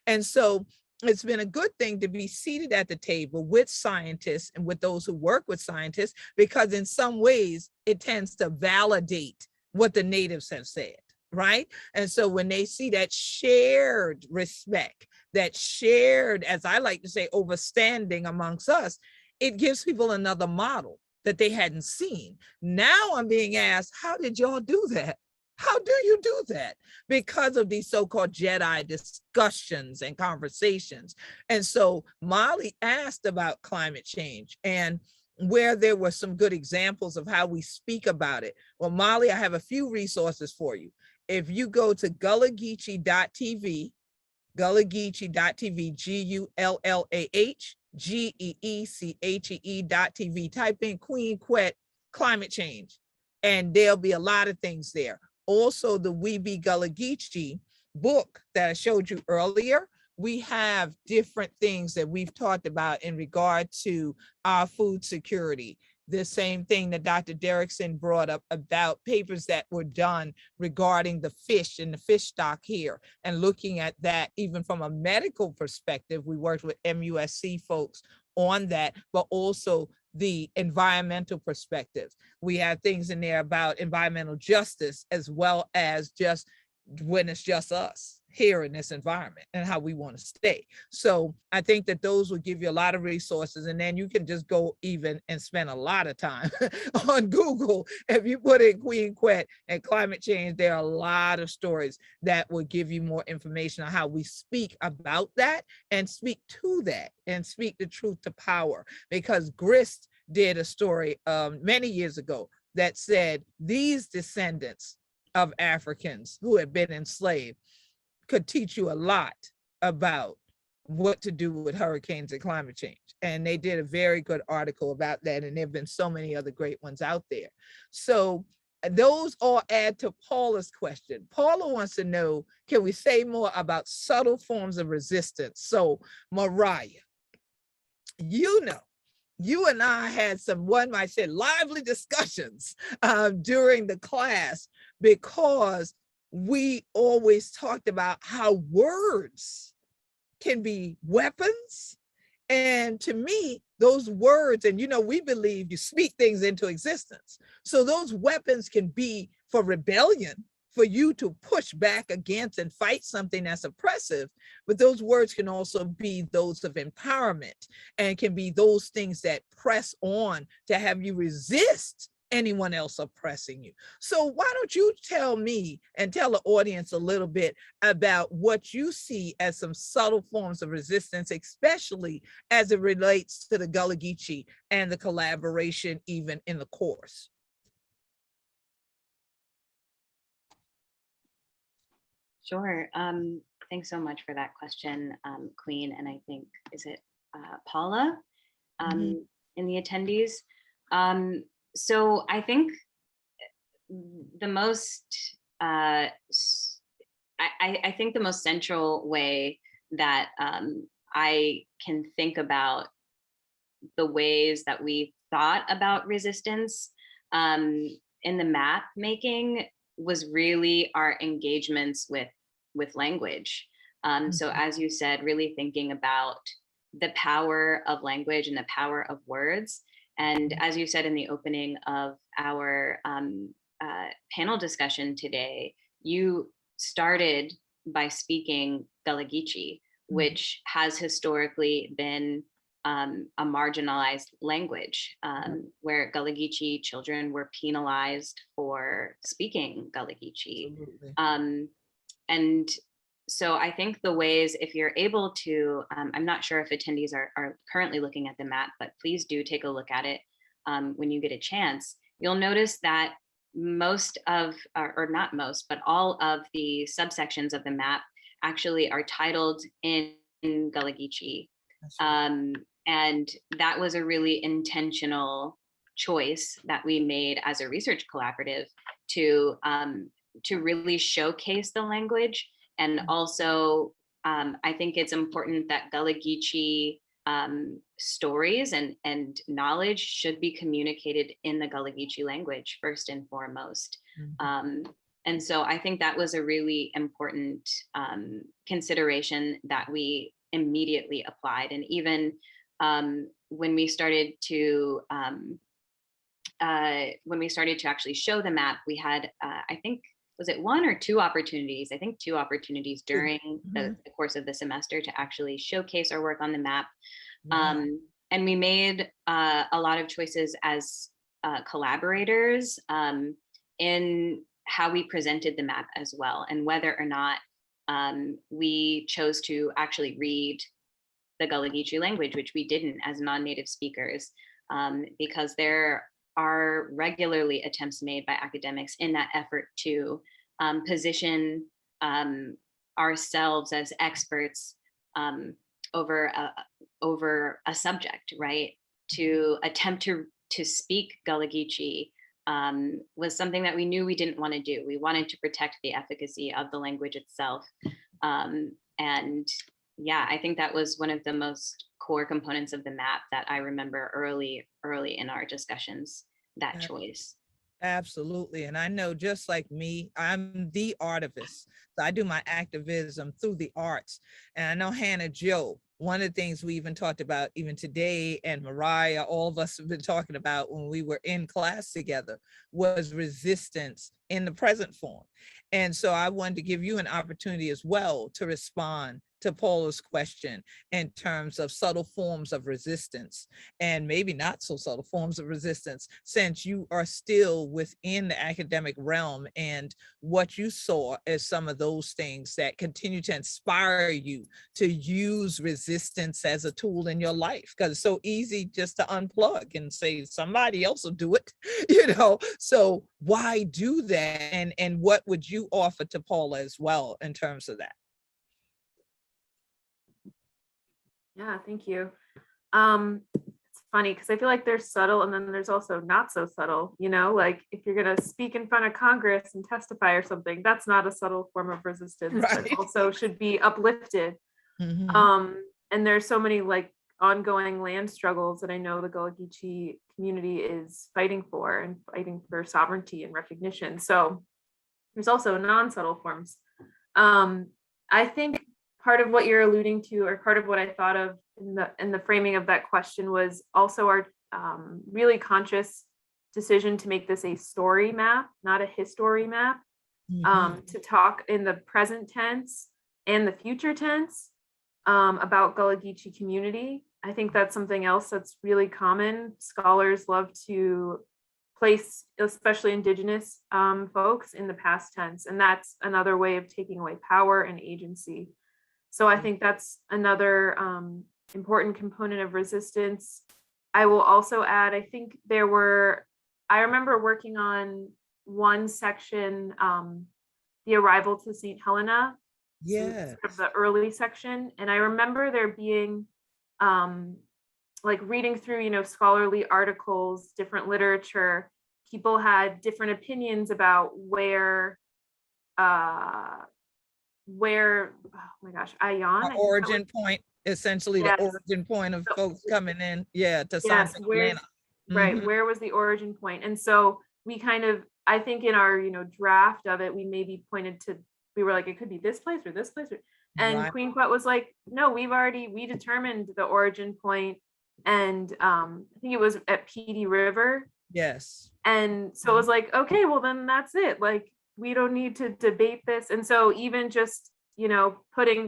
And so it's been a good thing to be seated at the table with scientists and with those who work with scientists, because in some ways it tends to validate what the natives have said, right? And so when they see that shared respect, that shared, as I like to say, overstanding amongst us, it gives people another model that they hadn't seen. Now I'm being asked, how did y'all do that? How do you do that? Because of these so-called Jedi discussions and conversations. And so Molly asked about climate change and where there were some good examples of how we speak about it. Well, Molly, I have a few resources for you. If you go to Galagicis.tv, Galagicis.tv, GEECHEE.TV, type in Queen Quet climate change, and there'll be a lot of things there. Also, the WEBE Gullah Geechee book that I showed you earlier, we have different things that we've talked about in regard to our food security. The same thing that Dr. Derickson brought up about papers that were done regarding the fish and the fish stock here, and looking at that even from a medical perspective. We worked with MUSC folks on that, but also the environmental perspective. We have things in there about environmental justice, as well as just when it's just us here in this environment and how we want to stay. So I think that those will give you a lot of resources, and then you can just go even and spend a lot of time on Google. If you put in Queen Quet and climate change, there are a lot of stories that will give you more information on how we speak about that and speak to that and speak the truth to power. Because Grist did a story many years ago that said these descendants of Africans who had been enslaved could teach you a lot about what to do with hurricanes and climate change. And they did a very good article about that. And there've been so many other great ones out there. So those all add to Paula's question. Paula wants to know, can we say more about subtle forms of resistance? So Mariah, you know, you and I had some, one might say, lively discussions during the class, because we always talked about how words can be weapons. And to me, those words, and we believe you speak things into existence. So those weapons can be for rebellion, for you to push back against and fight something that's oppressive, but those words can also be those of empowerment, and can be those things that press on to have you resist anyone else oppressing you. So why don't you tell me and tell the audience a little bit about what you see as some subtle forms of resistance, especially as it relates to the Gullah Geechee and the collaboration even in the course? Sure. Thanks so much for that question, Queen. And I think, is it Paula in the attendees? So I think the most, I think the most central way that I can think about the ways that we thought about resistance in the map making was really our engagements with language. So as you said, really thinking about the power of language and the power of words. And as you said in the opening of our panel discussion today, you started by speaking Galagicis, which has historically been a marginalized language, where Galagicis children were penalized for speaking Galagicis. And so I think the ways, if you're able to, I'm not sure if attendees are currently looking at the map, but please do take a look at it when you get a chance. You'll notice that most of, or not most, but all of the subsections of the map actually are titled in Galagicis. And that was a really intentional choice that we made as a research collaborative to really showcase the language. And also, I think it's important that Galagicis stories and knowledge should be communicated in the Galagicis language first and foremost. And so I think that was a really important consideration that we immediately applied. And even when we started to actually show the map, we had, I think, was it one or two opportunities? I think two opportunities during the course of the semester to actually showcase our work on the map. And we made a lot of choices as collaborators in how we presented the map as well, and whether or not we chose to actually read the Galagicis language, which we didn't as non-native speakers, because there are regularly attempts made by academics in that effort to position ourselves as experts over a subject, right? To attempt to speak Galagicis was something that we knew we didn't want to do. We wanted to protect the efficacy of the language itself. And yeah, I think that was one of the most core components of the map that I remember early in our discussions, that choice. Absolutely. And I know, just like me, I'm the artivist. So I do my activism through the arts. And I know Hannah Jo, one of the things we even talked about even today, and Moriah, all of us have been talking about when we were in class together, was resistance in the present form. And so I wanted to give you an opportunity as well to respond to Paula's question in terms of subtle forms of resistance, and maybe not so subtle forms of resistance, since you are still within the academic realm, and what you saw as some of those things that continue to inspire you to use resistance as a tool in your life, because it's so easy just to unplug and say somebody else will do it, so why do that, and what would you offer to Paula as well in terms of that? Yeah, thank you. It's funny because I feel like there's subtle and then there's also not so subtle, you know, like if you're gonna speak in front of Congress and testify or something, that's not a subtle form of resistance, but Right. also should be uplifted. Mhm. And there's so many like ongoing land struggles that I know the Gullah Geechee community is fighting for and fighting for sovereignty and recognition. So there's also non-subtle forms. I think part of what you're alluding to, or part of what I thought of in the framing of that question, was also our really conscious decision to make this a story map, not a history map, Mhm. to talk in the present tense and the future tense about Gullah Geechee community. I think that's something else that's really common. Scholars love to place, especially Indigenous folks, in the past tense, and that's another way of taking away power and agency. So I think that's another important component of resistance. I will also add, I think I remember working on one section, the arrival to St. Helena, Yeah. sort of the early section. And I remember there being like reading through, you know, scholarly articles, different literature, people had different opinions about where, oh my gosh, Ayan, Our origin point, essentially the yes, origin point of folks coming in, yeah, to yes, Santa where's, Elena. right, Mhm. where was the origin point? And so we kind of, I think in our, you know, draft of it, we maybe pointed to, we were like, it could be this place or this place. And Right. Queen Quet was like, no, we determined the origin point. And I think it was at PD River. Yes. And so it was like, okay, well then that's it. Like, we don't need to debate this. And so even just, you know,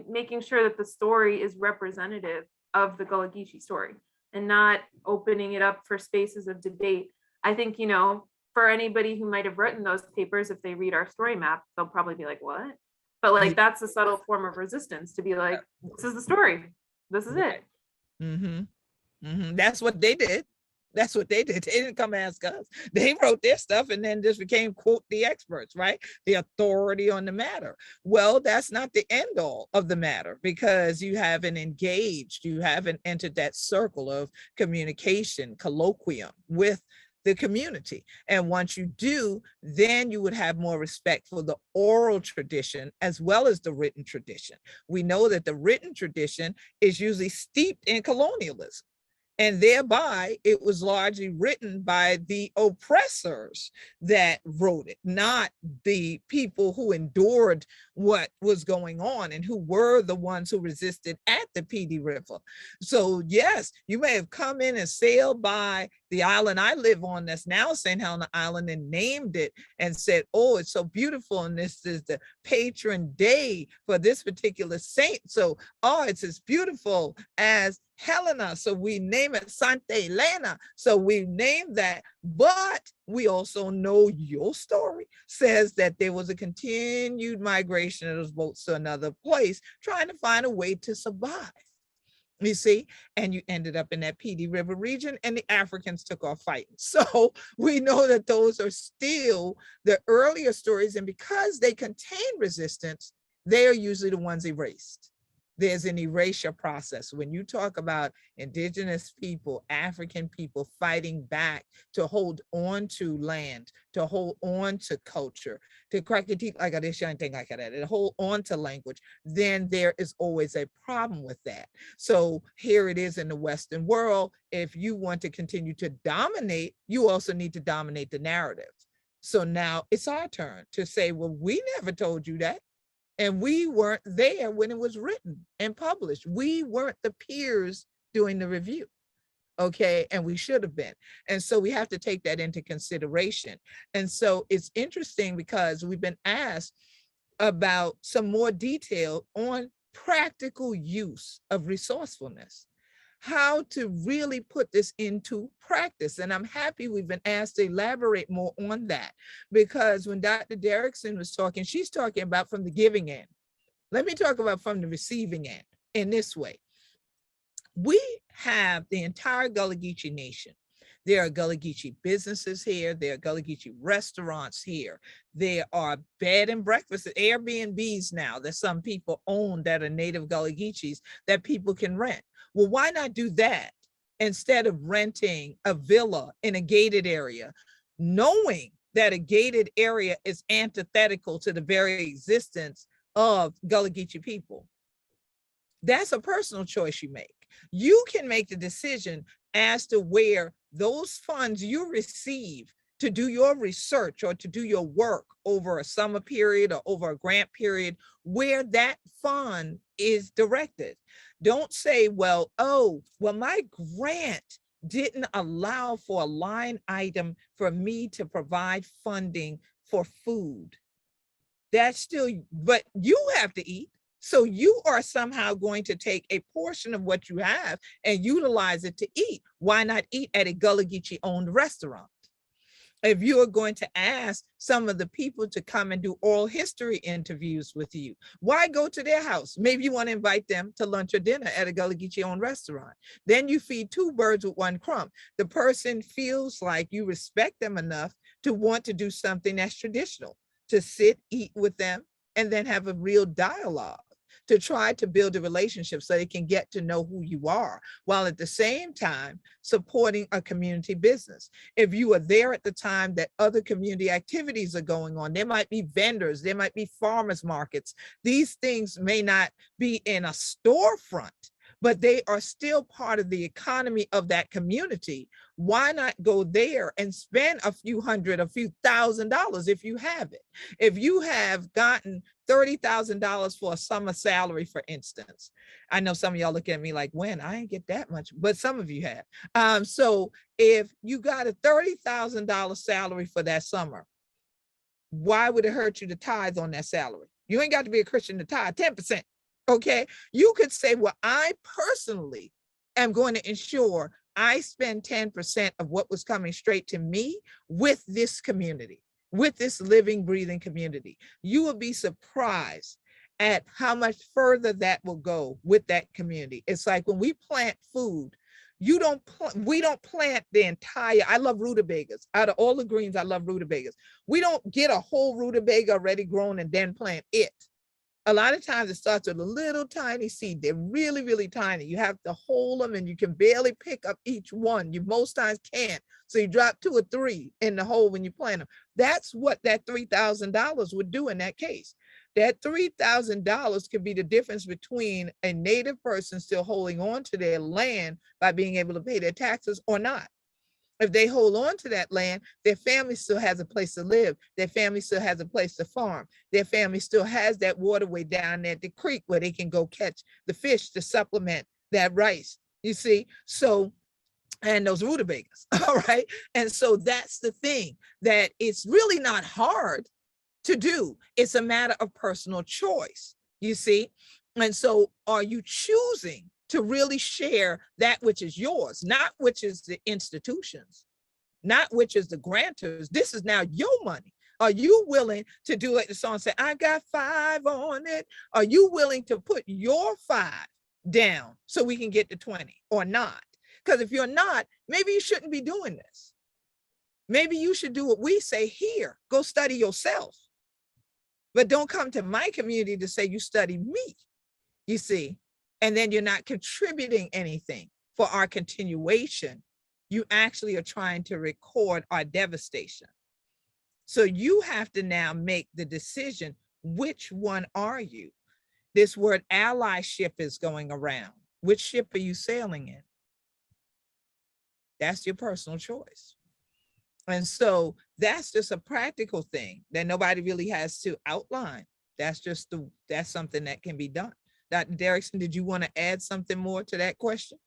making sure that the story is representative of the Gullah Geechee story and not opening it up for spaces of debate. I think, you know, for anybody who might have written those papers, if they read our story map, they'll probably be like, what? But like, that's a subtle form of resistance, to be like, this is the story. This is it. Mm-hmm. Mm-hmm. That's what they did. That's what they did. They didn't come ask us. They wrote their stuff and then just became, quote, the experts, right? The authority on the matter. Well, that's not the end all of the matter, because you haven't engaged, you haven't entered that circle of communication, colloquium with the community. And once you do, then you would have more respect for the oral tradition as well as the written tradition. We know that the written tradition is usually steeped in colonialism. And thereby, it was largely written by the oppressors that wrote it, not the people who endured what was going on and who were the ones who resisted at the PD River. So yes, you may have come in and sailed by the island I live on that's now St. Helena Island and named it and said, oh, it's so beautiful. And this is the patron day for this particular saint. So, oh, it's as beautiful as Helena. So we name it Santa Elena. So we named that, but we also know your story says that there was a continued migration of those boats to another place, trying to find a way to survive. You see, and you ended up in that PD River region and the Africans took off fighting. So we know that those are still the earlier stories. And because they contain resistance, they are usually the ones erased. There's an erasure process. When you talk about indigenous people, African people fighting back to hold on to land, to hold on to culture, to crack your teeth like this, thing like that, to hold on to language, then there is always a problem with that. So here it is in the Western world. If you want to continue to dominate, you also need to dominate the narrative. So now it's our turn to say, well, we never told you that. And we weren't there when it was written and published. We weren't the peers doing the review. Okay, and we should have been. And so we have to take that into consideration. And so it's interesting because we've been asked about some more detail on practical use of resourcefulness, how to really put this into practice. And I'm happy we've been asked to elaborate more on that, because when Dr. Derickson was talking, she's talking about from the giving end. Let me talk about from the receiving end in this way. We have the entire Gullah Geechee nation. There are Gullah Geechee businesses here. There are Gullah Geechee restaurants here. There are bed and breakfast, Airbnbs now that some people own that are native Gullah Geechees that people can rent. Well, why not do that instead of renting a villa in a gated area, knowing that a gated area is antithetical to the very existence of Gullah Geechee people? That's a personal choice you make. You can make the decision as to where those funds you receive to do your research or to do your work over a summer period or over a grant period, where that fund is directed. Don't say, well, my grant didn't allow for a line item for me to provide funding for food. That's still, but you have to eat. So you are somehow going to take a portion of what you have and utilize it to eat. Why not eat at a Gullah Geechee owned restaurant? If you are going to ask some of the people to come and do oral history interviews with you, why go to their house? Maybe you want to invite them to lunch or dinner at a Gullah Geechee owned restaurant. Then you feed two birds with one crumb. The person feels like you respect them enough to want to do something that's traditional, to sit, eat with them, and then have a real dialogue, to try to build a relationship so they can get to know who you are, while at the same time supporting a community business. If you are there at the time that other community activities are going on, there might be vendors, there might be farmers markets. These things may not be in a storefront, but they are still part of the economy of that community. Why not go there and spend a few hundred, a few $1,000s if you have it? If you have gotten $30,000 for a summer salary, for instance, I know some of y'all look at me like, when? I ain't get that much, but some of you have. So if you got a $30,000 salary for that summer, why would it hurt you to tithe on that salary? You ain't got to be a Christian to tithe 10%. Okay, you could say, well, I personally am going to ensure I spend 10% of what was coming straight to me with this community, with this living, breathing community. You will be surprised at how much further that will go with that community. It's like when we plant food, we don't plant the entire, I love rutabagas. Out of all the greens, I love rutabagas. We don't get a whole rutabaga already grown and then plant it. A lot of times it starts with a little tiny seed. They're really, really tiny. You have to hold them and you can barely pick up each one. You most times can't. So you drop 2 or 3 in the hole when you plant them. That's what that $3,000 would do in that case. That $3,000 could be the difference between a Native person still holding on to their land by being able to pay their taxes or not. If they hold on to that land, their family still has a place to live. Their family still has a place to farm. Their family still has that waterway down at the creek where they can go catch the fish to supplement that rice, you see? So, and those rutabagas, all right? And so that's the thing, that it's really not hard to do. It's a matter of personal choice, you see? And so are you choosing to really share that which is yours, not which is the institutions, not which is the grantors? This is now your money. Are you willing to do like the song say, I got 5 on it? Are you willing to put your 5 down so we can get to 20 or not? Because if you're not, maybe you shouldn't be doing this. Maybe you should do what we say here, go study yourself. But don't come to my community to say you study me, you see? And then you're not contributing anything for our continuation. You actually are trying to record our devastation. So you have to now make the decision, which one are you? This word allyship is going around. Which ship are you sailing in? That's your personal choice. And so that's just a practical thing that nobody really has to outline. That's something that can be done. Dr. Derickson, did you want to add something more to that question?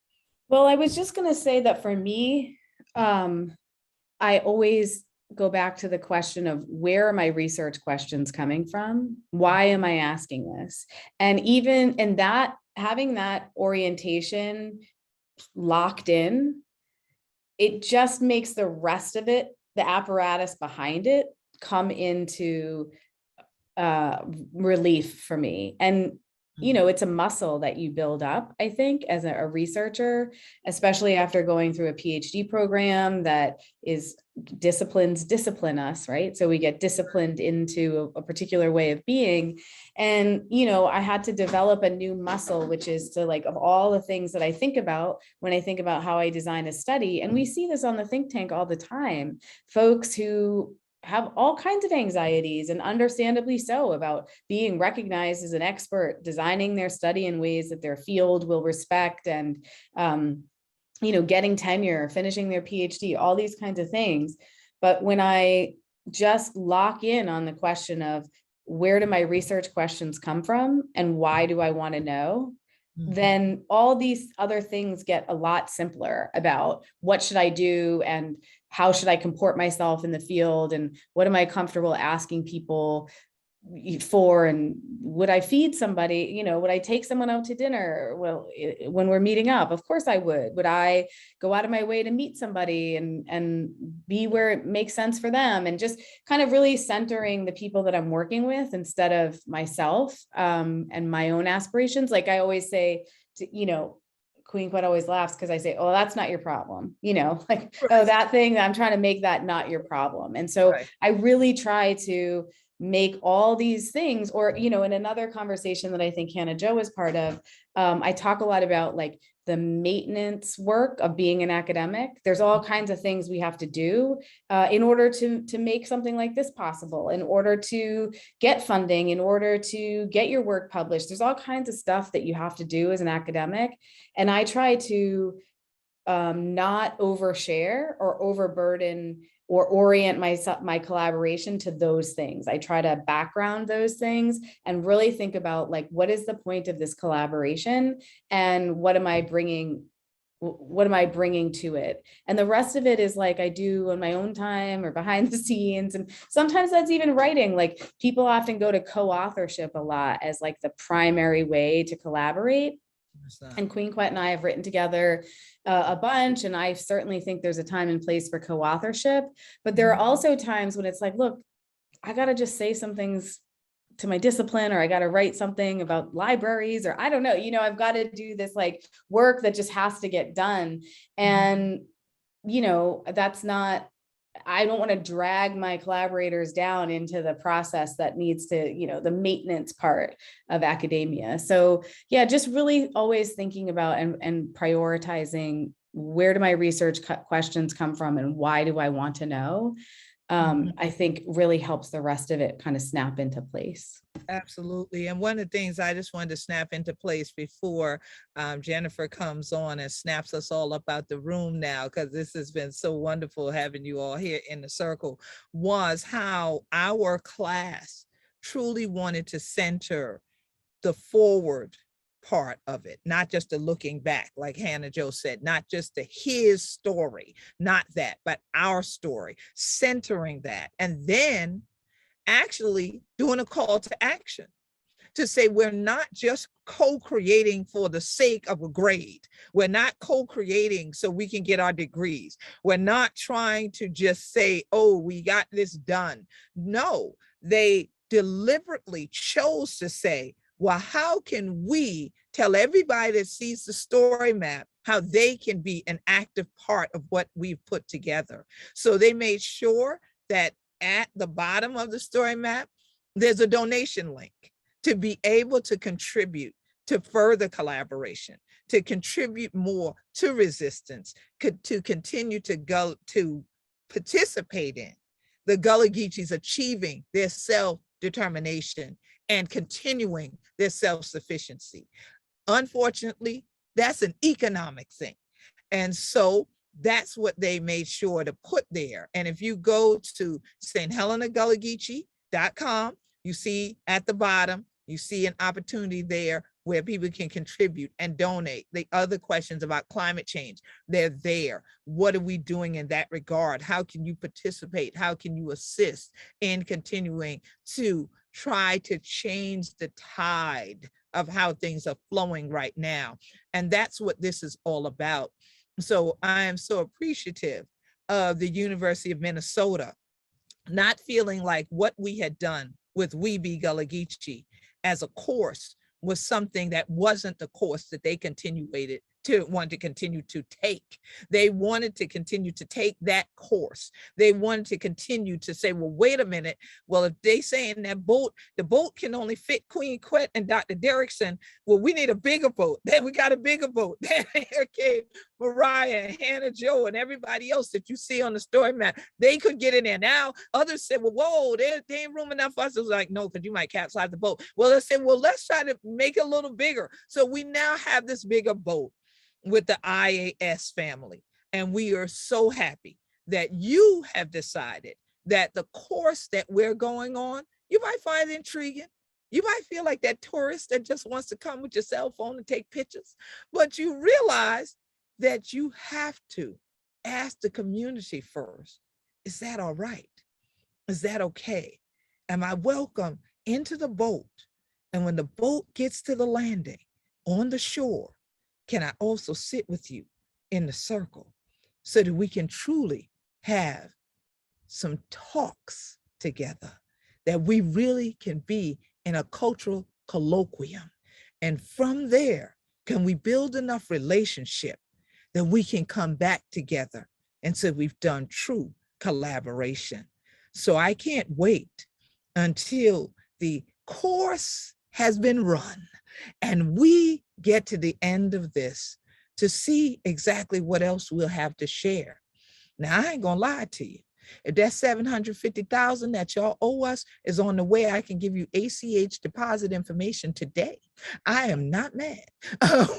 Well, I was just going to say that for me, I always go back to the question of where are my research questions coming from? Why am I asking this? And even in that, having that orientation locked in, it just makes the rest of it, the apparatus behind it, come into relief for me. And you know, it's a muscle that you build up, I think, as a researcher, especially after going through a PhD program that is disciplines discipline us, right? So we get disciplined into a particular way of being. And, you know, I had to develop a new muscle, which is to, like, of all the things that I think about when I think about how I design a study, and we see this on the think tank all the time, folks who have all kinds of anxieties, and understandably so, about being recognized as an expert, designing their study in ways that their field will respect, and you know, getting tenure, finishing their PhD, all these kinds of things. But when I just lock in on the question of where do my research questions come from and why do I want to know, then all these other things get a lot simpler about what should I do and how should I comport myself in the field, and what am I comfortable asking people for, and would I feed somebody, you know, would I take someone out to dinner? Well, when we're meeting up, of course I would I go out of my way to meet somebody and be where it makes sense for them, and just kind of really centering the people that I'm working with instead of myself and my own aspirations. Like I always say to, you know, Queen Quet always laughs because I say, oh, that's not your problem. You know, like, oh, that thing, I'm trying to make that not your problem. And so I really try to make all these things, or, you know, in another conversation that I think Hannah Jo is part of, I talk a lot about like the maintenance work of being an academic. There's all kinds of things we have to do in order to make something like this possible, in order to get funding, in order to get your work published. There's all kinds of stuff that you have to do as an academic. And I try to not overshare or overburden or orient my collaboration to those things. I try to background those things and really think about, like, what is the point of this collaboration and what am I bringing to it? And the rest of it is like I do on my own time or behind the scenes. And sometimes that's even writing. Like people often go to co-authorship a lot as like the primary way to collaborate. And Queen Quet and I have written together a bunch, and I certainly think there's a time and place for co-authorship, but there are also times when it's like, look, I got to just say some things to my discipline, or I got to write something about libraries, or I don't know, you know, I've got to do this like work that just has to get done. And, you know, that's not, I don't want to drag my collaborators down into the process that needs to, you know, the maintenance part of academia. So yeah, just really always thinking about and prioritizing, where do my research questions come from and why do I want to know? I think really helps the rest of it kind of snap into place. Absolutely. And one of the things I just wanted to snap into place before Jennifer comes on and snaps us all up out the room now, because this has been so wonderful having you all here in the circle, was how our class truly wanted to center the forward part of it, not just the looking back, like Hannah Jo said, not just the his story, not that, but our story, centering that, and then actually doing a call to action to say we're not just co-creating for the sake of a grade. We're not co-creating so we can get our degrees. We're not trying to just say, oh, we got this done. No, they deliberately chose to say, well, how can we tell everybody that sees the story map how they can be an active part of what we've put together? So they made sure that at the bottom of the story map, there's a donation link to be able to contribute to further collaboration, to contribute more to resistance, to continue to participate in the Galagicis achieving their self-determination and continuing their self-sufficiency. Unfortunately, that's an economic thing. And so that's what they made sure to put there. And if you go to sthelena.galagici.com, you see at the bottom, you see an opportunity there where people can contribute and donate. The other questions about climate change, they're there. What are we doing in that regard? How can you participate? How can you assist in continuing to try to change the tide of how things are flowing right now? And that's what this is all about. So I am so appreciative of the University of Minnesota not feeling like what we had done with WEBE Gullah as a course was something that wasn't the course that they wanted to continue to take. They wanted to continue to take that course. They wanted to continue to say, well, wait a minute. Well, if they say in that boat, the boat can only fit Queen Quet and Dr. Derickson, well, we need a bigger boat. Then we got a bigger boat. Then here came Mariah and Hannah Jo and everybody else that you see on the story map. They could get in there. Now others said, well, whoa, there ain't room enough for us. It was like, no, because you might capsize the boat. Well, they said, well, let's try to make it a little bigger. So we now have this bigger boat with the IAS family. And we are so happy that you have decided that the course that we're going on, you might find it intriguing. You might feel like that tourist that just wants to come with your cell phone and take pictures, but you realize that you have to ask the community first, is that all right? Is that okay? Am I welcome into the boat? And when the boat gets to the landing on the shore, can I also sit with you in the circle so that we can truly have some talks together, that we really can be in a cultural colloquium. And from there, can we build enough relationship that we can come back together and say we've done true collaboration. So I can't wait until the course has been run and we get to the end of this to see exactly what else we'll have to share. Now, I ain't gonna lie to you. If that $750,000 that y'all owe us is on the way, I can give you ACH deposit information today. I am not mad.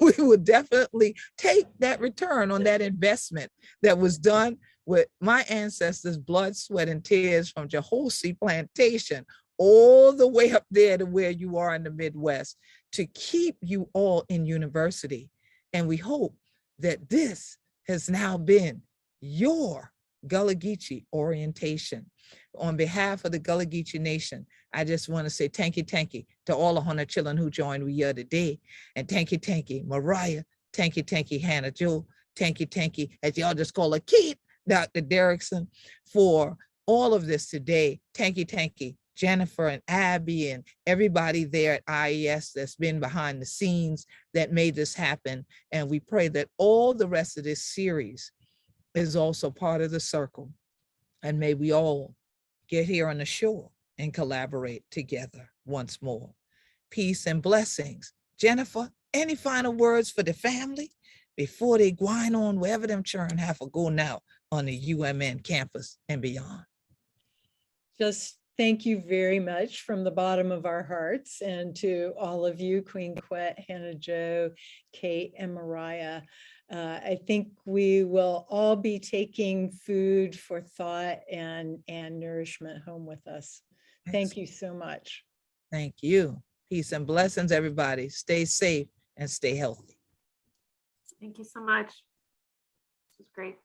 We will definitely take that return on that investment that was done with my ancestors' blood, sweat, and tears from Geechee Plantation all the way up there to where you are in the Midwest to keep you all in university. And we hope that this has now been your Galagicis orientation. On behalf of the Galagicis Nation, I just want to say thank you to all the 100 children who joined we here today. And thank you, Moriah. Thank you, Hannah Jo. Thank you, as y'all just call her Keith, Dr. Derickson, for all of this today. Thank you, Jennifer and Abby and everybody there at IES that's been behind the scenes that made this happen. And we pray that all the rest of this series is also part of the circle. And may we all get here on the shore and collaborate together once more. Peace and blessings. Jennifer, any final words for the family before they grind on wherever them children have to go now on the UMN campus and beyond? Just thank you very much from the bottom of our hearts, and to all of you, Queen Quet, Hannah Jo, Kate, and Mariah. I think we will all be taking food for thought and nourishment home with us. Thank you so much. Thank you. Peace and blessings, everybody. Stay safe and stay healthy. Thank you so much. This was great.